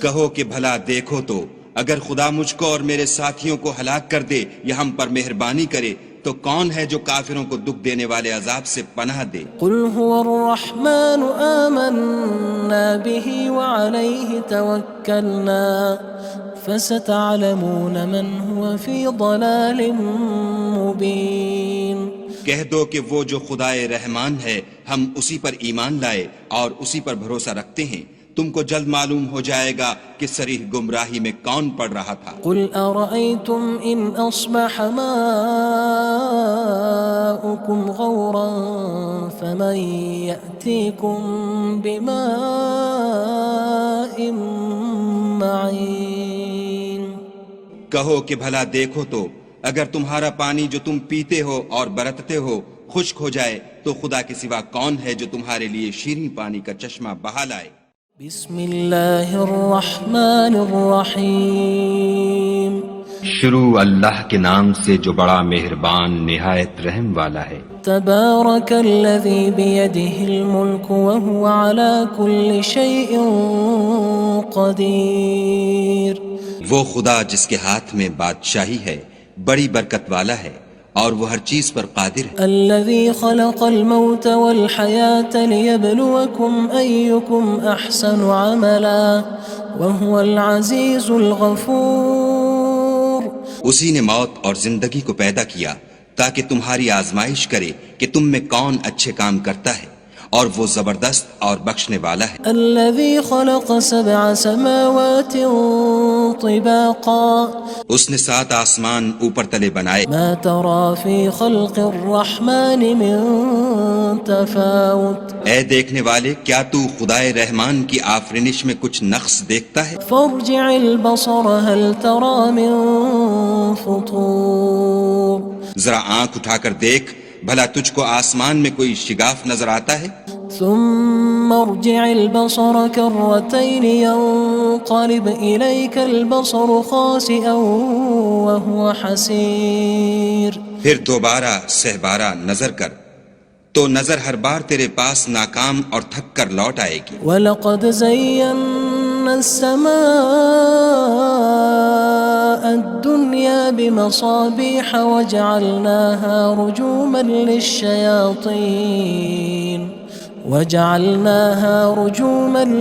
کہو کہ بھلا دیکھو تو اگر خدا مجھ کو اور میرے ساتھیوں کو ہلاک کر دے یا ہم پر مہربانی کرے تو کون ہے جو کافروں کو دکھ دینے والے عذاب سے پناہ دے؟ قُلْ هُوَ الرَّحْمَنُ آمَنَّا بِهِ وَعَلَيْهِ تَوَكَّلْنَا فَسَتَعْلَمُونَ مَنْ هُوَ فِي ضَلَالٍ مُّبِينٍ. کہہ دو کہ وہ جو خدائے رحمان ہے ہم اسی پر ایمان لائے اور اسی پر بھروسہ رکھتے ہیں، تم کو جلد معلوم ہو جائے گا کہ صریح گمراہی میں کون پڑ رہا تھا. قُلْ أَرَأَيْتُمْ إِنْ أَصْبَحَ مَاؤُكُمْ غَوْرًا فمن يأتيكم بماء معين کہو کہ بھلا دیکھو تو اگر تمہارا پانی جو تم پیتے ہو اور برتتے ہو خشک ہو جائے تو خدا کے سوا کون ہے جو تمہارے لیے شیریں پانی کا چشمہ بہا لائے؟ بسم اللہ الرحمن الرحیم شروع اللہ کے نام سے جو بڑا مہربان نہایت رحم والا ہے۔ تبارک الذی بیدہ الملک وہو علی کل شیء قدیر وہ خدا جس کے ہاتھ میں بادشاہی ہے بڑی برکت والا ہے اور وہ ہر چیز پر قادر ہے۔ الذي خلق الموت والحياة ليبلوكم أيكم أحسن عملا وهو العزيز الغفور اسی نے موت اور زندگی کو پیدا کیا تاکہ تمہاری آزمائش کرے کہ تم میں کون اچھے کام کرتا ہے اور وہ زبردست اور بخشنے والا ہے۔ الذي خلق 7 سماوات طباقا اس نے 7 آسمان اوپر تلے بنائے، ما ترى في خلق الرحمن من تفاوت اے دیکھنے والے کیا تو خدائے رحمان کی آفرینش میں کچھ نقص دیکھتا ہے؟ فارجع البصر هل ترى من فطور ذرا آنکھ اٹھا کر دیکھ بھلا تجھ کو آسمان میں کوئی شگاف نظر آتا ہے؟ ثم ارجع البصر كرتين ينقلب إليك البصر خاسئا وهو حسير پھر دوبارہ سہبارہ نظر کر تو نظر ہر بار تیرے پاس ناکام اور تھک کر لوٹ آئے گی۔ وَلَقَدْ زَيَّنَّا السَّمَاءَ الدُّنْيَا بِمَصَابِيحَ وَجَعَلْنَاهَا رُجُومًا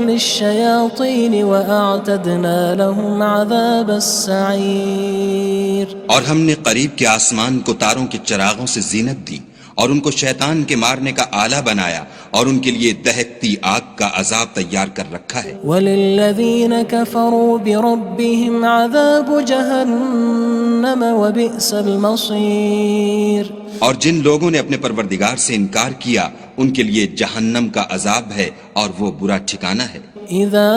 لِلشَّيَاطِينِ وَأَعْتَدْنَا لَهُمْ عَذَابَ السَّعِيرِ اور ہم نے قریب کے آسمان کو تاروں کے چراغوں سے زینت دی اور ان کو شیطان کے مارنے کا آلہ بنایا اور ان کے لیے دہکتی آگ کا عذاب تیار کر رکھا ہے۔ وَلِلَّذِينَ كَفَرُوا بِرَبِّهِمْ عَذَابُ جَهَنَّمَ وَبِئْسَ الْمَصِيرُ اور جن لوگوں نے اپنے پروردگار سے انکار کیا ان کے لیے جہنم کا عذاب ہے اور وہ برا ٹھکانہ ہے۔ اذا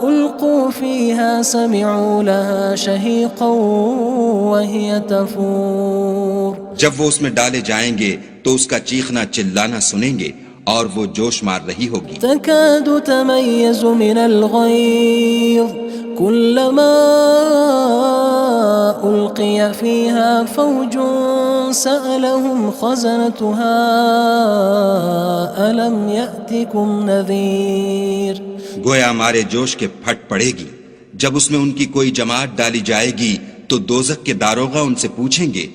القوا فيها سمعوا لها شهيقا وهي تفور جب وہ اس میں ڈالے جائیں گے تو اس کا چیخنا چلانا سنیں گے اور وہ جوش مار رہی ہوگی۔ تكاد تميز من الغيظ كلما ألقي فيها فوج سألهم خزنتها ألم يأتكم نذير گویا مارے جوش کے پھٹ پڑے گی جب اس میں ان کی کوئی جماعت ڈالی جائے گی تو دوزخ کے داروغہ ان سے پوچھیں گے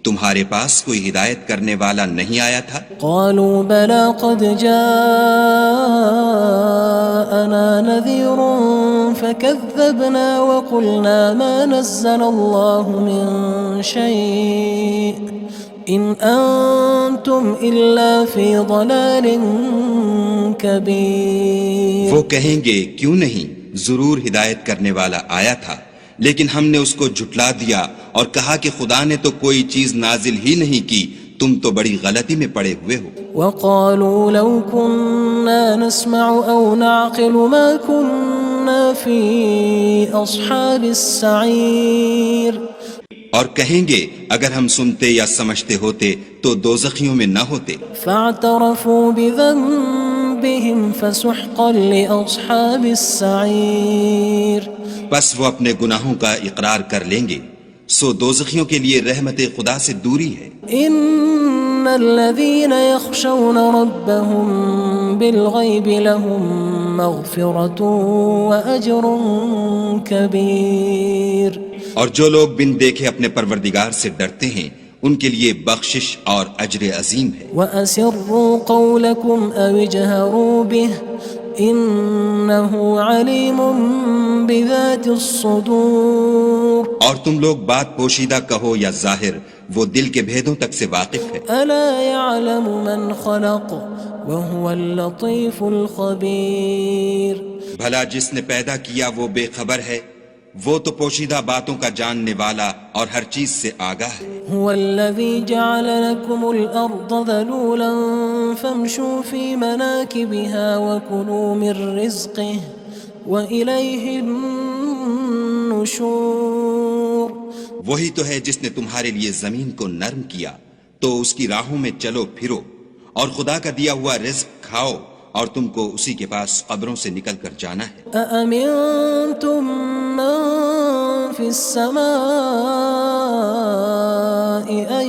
تمہارے پاس کوئی ہدایت کرنے والا نہیں آیا تھا؟ قالوا بلى قد جاءنا نذير فكذبنا وقلنا ما نزل الله من شيء إن أنتم إلا في ضلال كبير وہ کہیں گے کیوں نہیں ضرور ہدایت کرنے والا آیا تھا لیکن ہم نے اس کو جھٹلا دیا اور کہا کہ خدا نے تو کوئی چیز نازل ہی نہیں کی تم تو بڑی غلطی میں پڑے ہوئے ہو۔ وقالوا لو كنا نسمع أو نعقل ما كنا في أصحاب السعير اور کہیں گے اگر ہم سنتے یا سمجھتے ہوتے تو دوزخیوں میں نہ ہوتے۔ فاعترفوا بذنبهم فسحقا لأصحاب السعير بس وہ اپنے گناہوں کا اقرار کر لیں گے سو دوزخیوں کے لیے رحمت خدا سے دوری ہے۔ ان الذين يخشون ربهم بالغيب لهم مغفرة واجر كبير اور جو لوگ بن دیکھے اپنے پروردگار سے ڈرتے ہیں ان کے لیے بخشش اور اجر عظیم ہے۔ واسروا قولكم او اجهروا به انه علیم بذات الصدور اور تم لوگ بات پوشیدہ کہو یا ظاہر وہ دل کے بھیدوں تک سے واقف ہے۔ الا يعلم من خلق وهو اللطيف الخبير بھلا جس نے پیدا کیا وہ بے خبر ہے وہ تو پوشیدہ باتوں کا جاننے والا اور ہر چیز سے آگاہ ہے۔ هو الذي جعل لكم الأرض ذلولا فامشوا في مناكبها وكلوا من رزقه وإليه النشور۔ وہی تو ہے جس نے تمہارے لیے زمین کو نرم کیا تو اس کی راہوں میں چلو پھرو اور خدا کا دیا ہوا رزق کھاؤ اور تم کو اسی کے پاس قبروں سے نکل کر جانا ہے۔ أأمنتم من في السماء أن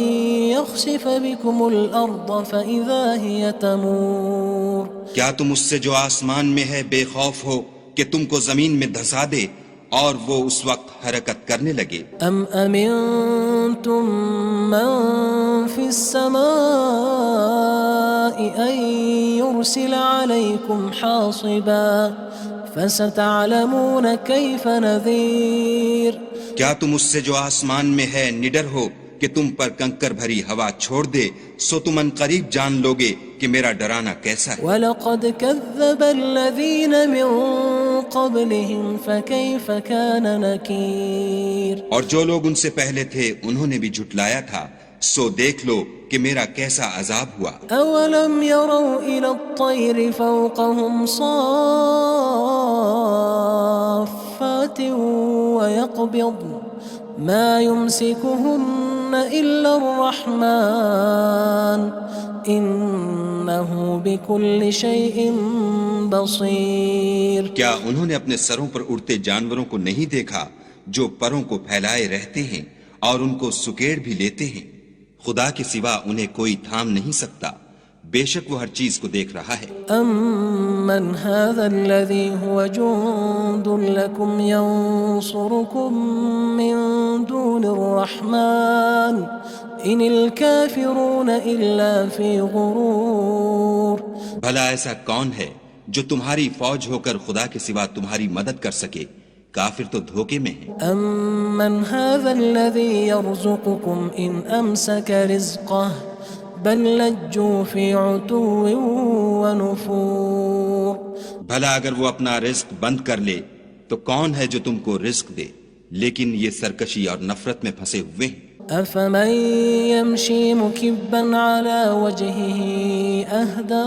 يخسف بكم الأرض فإذا هي تمور۔ کیا تم اس سے جو آسمان میں ہے بے خوف ہو کہ تم کو زمین میں دھسا دے اور وہ اس وقت حرکت کرنے لگے؟ أم أمنتم من في السماء أن يرسل عليكم حاصبا فستعلمون كيف نذير۔ کیا تم اس سے جو آسمان میں ہے نڈر ہو کہ تم پر کنکر بھری ہوا چھوڑ دے، سو تم ان قریب جان لوگے کہ میرا ڈرانا کیسا ہے۔ وَلَقَدْ كَذَّبَ الَّذِينَ مِن قَبْلِهِمْ فَكَيْفَ كَانَ نَكِيرٌ۔ اور جو لوگ ان سے پہلے تھے انہوں نے بھی جھٹلایا تھا، سو دیکھ لو کہ میرا کیسا عذاب ہوا۔ أَوَلَمْ يَرَوْا إِلَى الطَّيْرِ فَوْقَهُمْ صَافَّاتٍ وَيَقْبِضْنَ مَا يُمْسِكُهُنَّ إِلَّا الرَّحْمَنُ إِنَّهُ بِكُلِّ شَيْءٍ بَصِيرٌ۔ کیا انہوں نے اپنے سروں پر اڑتے جانوروں کو نہیں دیکھا جو پروں کو پھیلائے رہتے ہیں اور ان کو سکیڑ بھی لیتے ہیں؟ خدا کے سوا انہیں کوئی تھام نہیں سکتا، بے شک وہ ہر چیز کو دیکھ رہا ہے۔ أَمَّنْ هَذَا الَّذِي هُوَ جُندٌ لَكُمْ يَنصُرُكُم مِّن دُونِ الرَّحْمَنِ إِنِ الْكَافِرُونَ إِلَّا فِي غُرُورٍ۔ بھلا ایسا کون ہے جو تمہاری فوج ہو کر خدا کے سوا تمہاری مدد کر سکے؟ کافر تو دھوکے میں ہیں۔ أَمَّنْ هَذَا الَّذِي يَرْزُقُكُمْ إِنْ أَمْسَكَ رِزْقَهُ بَلْ لَجُّوا فِي عُتُوٍّ وَنُفُورٍ۔ بھلا اگر وہ اپنا رزق بند کر لے تو کون ہے جو تم کو رزق دے؟ لیکن یہ سرکشی اور نفرت میں پھنسے ہوئے ہیں۔ أَفَمَن يَمْشِي مُكِبًّا عَلَى وَجْهِهِ أَهْدَىٰ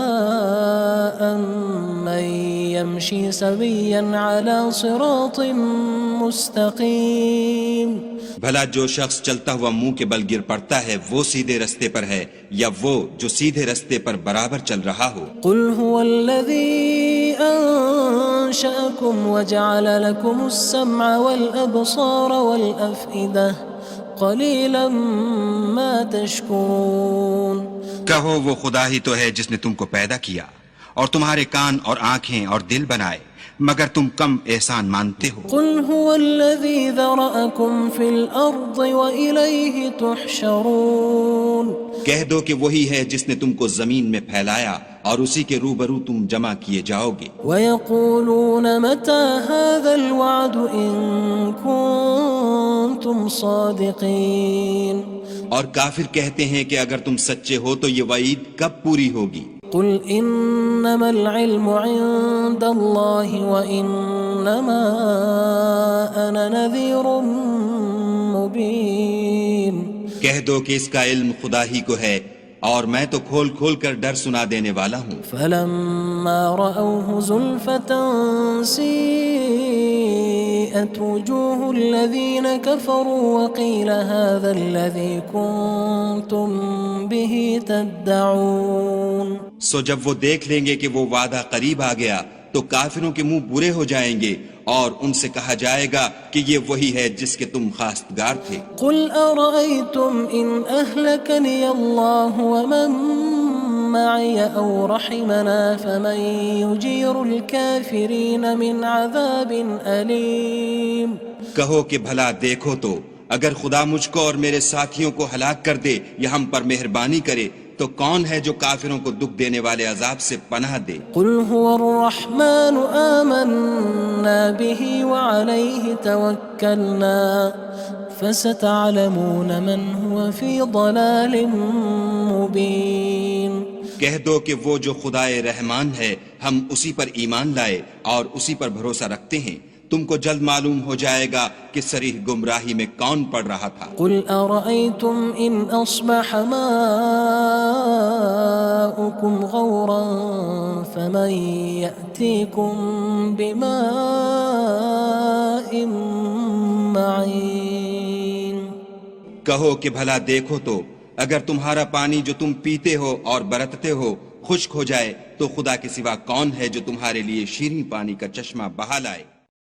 أَمَّن يَمْشِي سَوِيًّا عَلَى صِرَاطٍ مُّسْتَقِيمٍ۔ بھلا جو شخص چلتا ہوا منہ کے بل گر پڑتا ہے وہ سیدھے رستے پر ہے یا وہ جو سیدھے رستے پر برابر چل رہا ہو؟ قُلْ هُوَ الَّذِي أَنشَأَكُمْ وَجَعَلَ لَكُمُ السَّمْعَ وَالْأَبْصَارَ وَالْأَفْئِدَةَ قَلِيلًا مَا تَشْكُرُونَ۔ کہو وہ خدا ہی تو ہے جس نے تم کو پیدا کیا اور تمہارے کان اور آنکھیں اور دل بنائے، مگر تم کم احسان مانتے ہو۔ قُلْ هُوَ الَّذِي ذَرَأَكُمْ فِي الْأَرْضِ وَإِلَيْهِ تُحْشَرُونَ۔ کہہ دو کہ وہی ہے جس نے تم کو زمین میں پھیلایا اور اسی کے روبرو تم جمع کیے جاؤ گے۔ وَيَقُولُونَ مَتَى هَذَا الْوَعْدُ إِن كُنتُمْ صَادِقِينَ۔ اور کافر کہتے ہیں کہ اگر تم سچے ہو تو یہ وعید کب پوری ہوگی؟ قُلْ إِنَّمَا الْعِلْمُ عِندَ اللَّهِ وَإِنَّمَا أَنَا نَذِيرٌ مُّبِينٌ۔ کہہ دو کہ اس کا علم خدا ہی کو ہے اور میں تو کھول کھول کر ڈر سنا دینے والا ہوں۔ فَلَمَّا رَأَوْهُ زُلْفَةً سِيئَتْ وُجُوهُ الَّذِينَ كَفَرُوا وَقِيلَ هَذَا الَّذِي كُنتُم بِهِ تَدَّعُونَ۔ سو جب وہ دیکھ لیں گے کہ وہ وعدہ قریب آ گیا تو کافروں کے منہ برے ہو جائیں گے اور ان سے کہا جائے گا کہ یہ وہی ہے جس کے تم خواستگار تھے۔ قُلْ أَرَأَيْتُمْ إِنْ أَهْلَكَنِيَ اللَّهُ وَمَن مَّعِيَ أَوْ رَحِمَنَا فَمَن يُجِيرُ الْكَافِرِينَ مِنْ عَذَابٍ أَلِيمٍ۔ کہو کہ بھلا دیکھو تو اگر خدا مجھ کو اور میرے ساتھیوں کو ہلاک کر دے یا ہم پر مہربانی کرے تو کون ہے جو کافروں کو دکھ دینے والے عذاب سے پناہ دے؟ قُلْ هُوَ الرَّحْمَنُ آمَنَّا بِهِ وَعَلَيْهِ تَوَكَّلْنَا فَسَتَعْلَمُونَ مَنْ هُوَ فِي ضَلَالٍ مُّبِينٍ۔ کہہ دو کہ وہ جو خدائے رحمان ہے ہم اسی پر ایمان لائے اور اسی پر بھروسہ رکھتے ہیں، تم کو جلد معلوم ہو جائے گا کہ صریح گمراہی میں کون پڑ رہا تھا۔ قل أرأيتم إن أصبح ماؤكم غورا فمن يأتيكم بماء معين۔ کہو کہ بھلا دیکھو تو اگر تمہارا پانی جو تم پیتے ہو اور برتتے ہو خشک ہو جائے تو خدا کے سوا کون ہے جو تمہارے لیے شیریں پانی کا چشمہ بہا لائے۔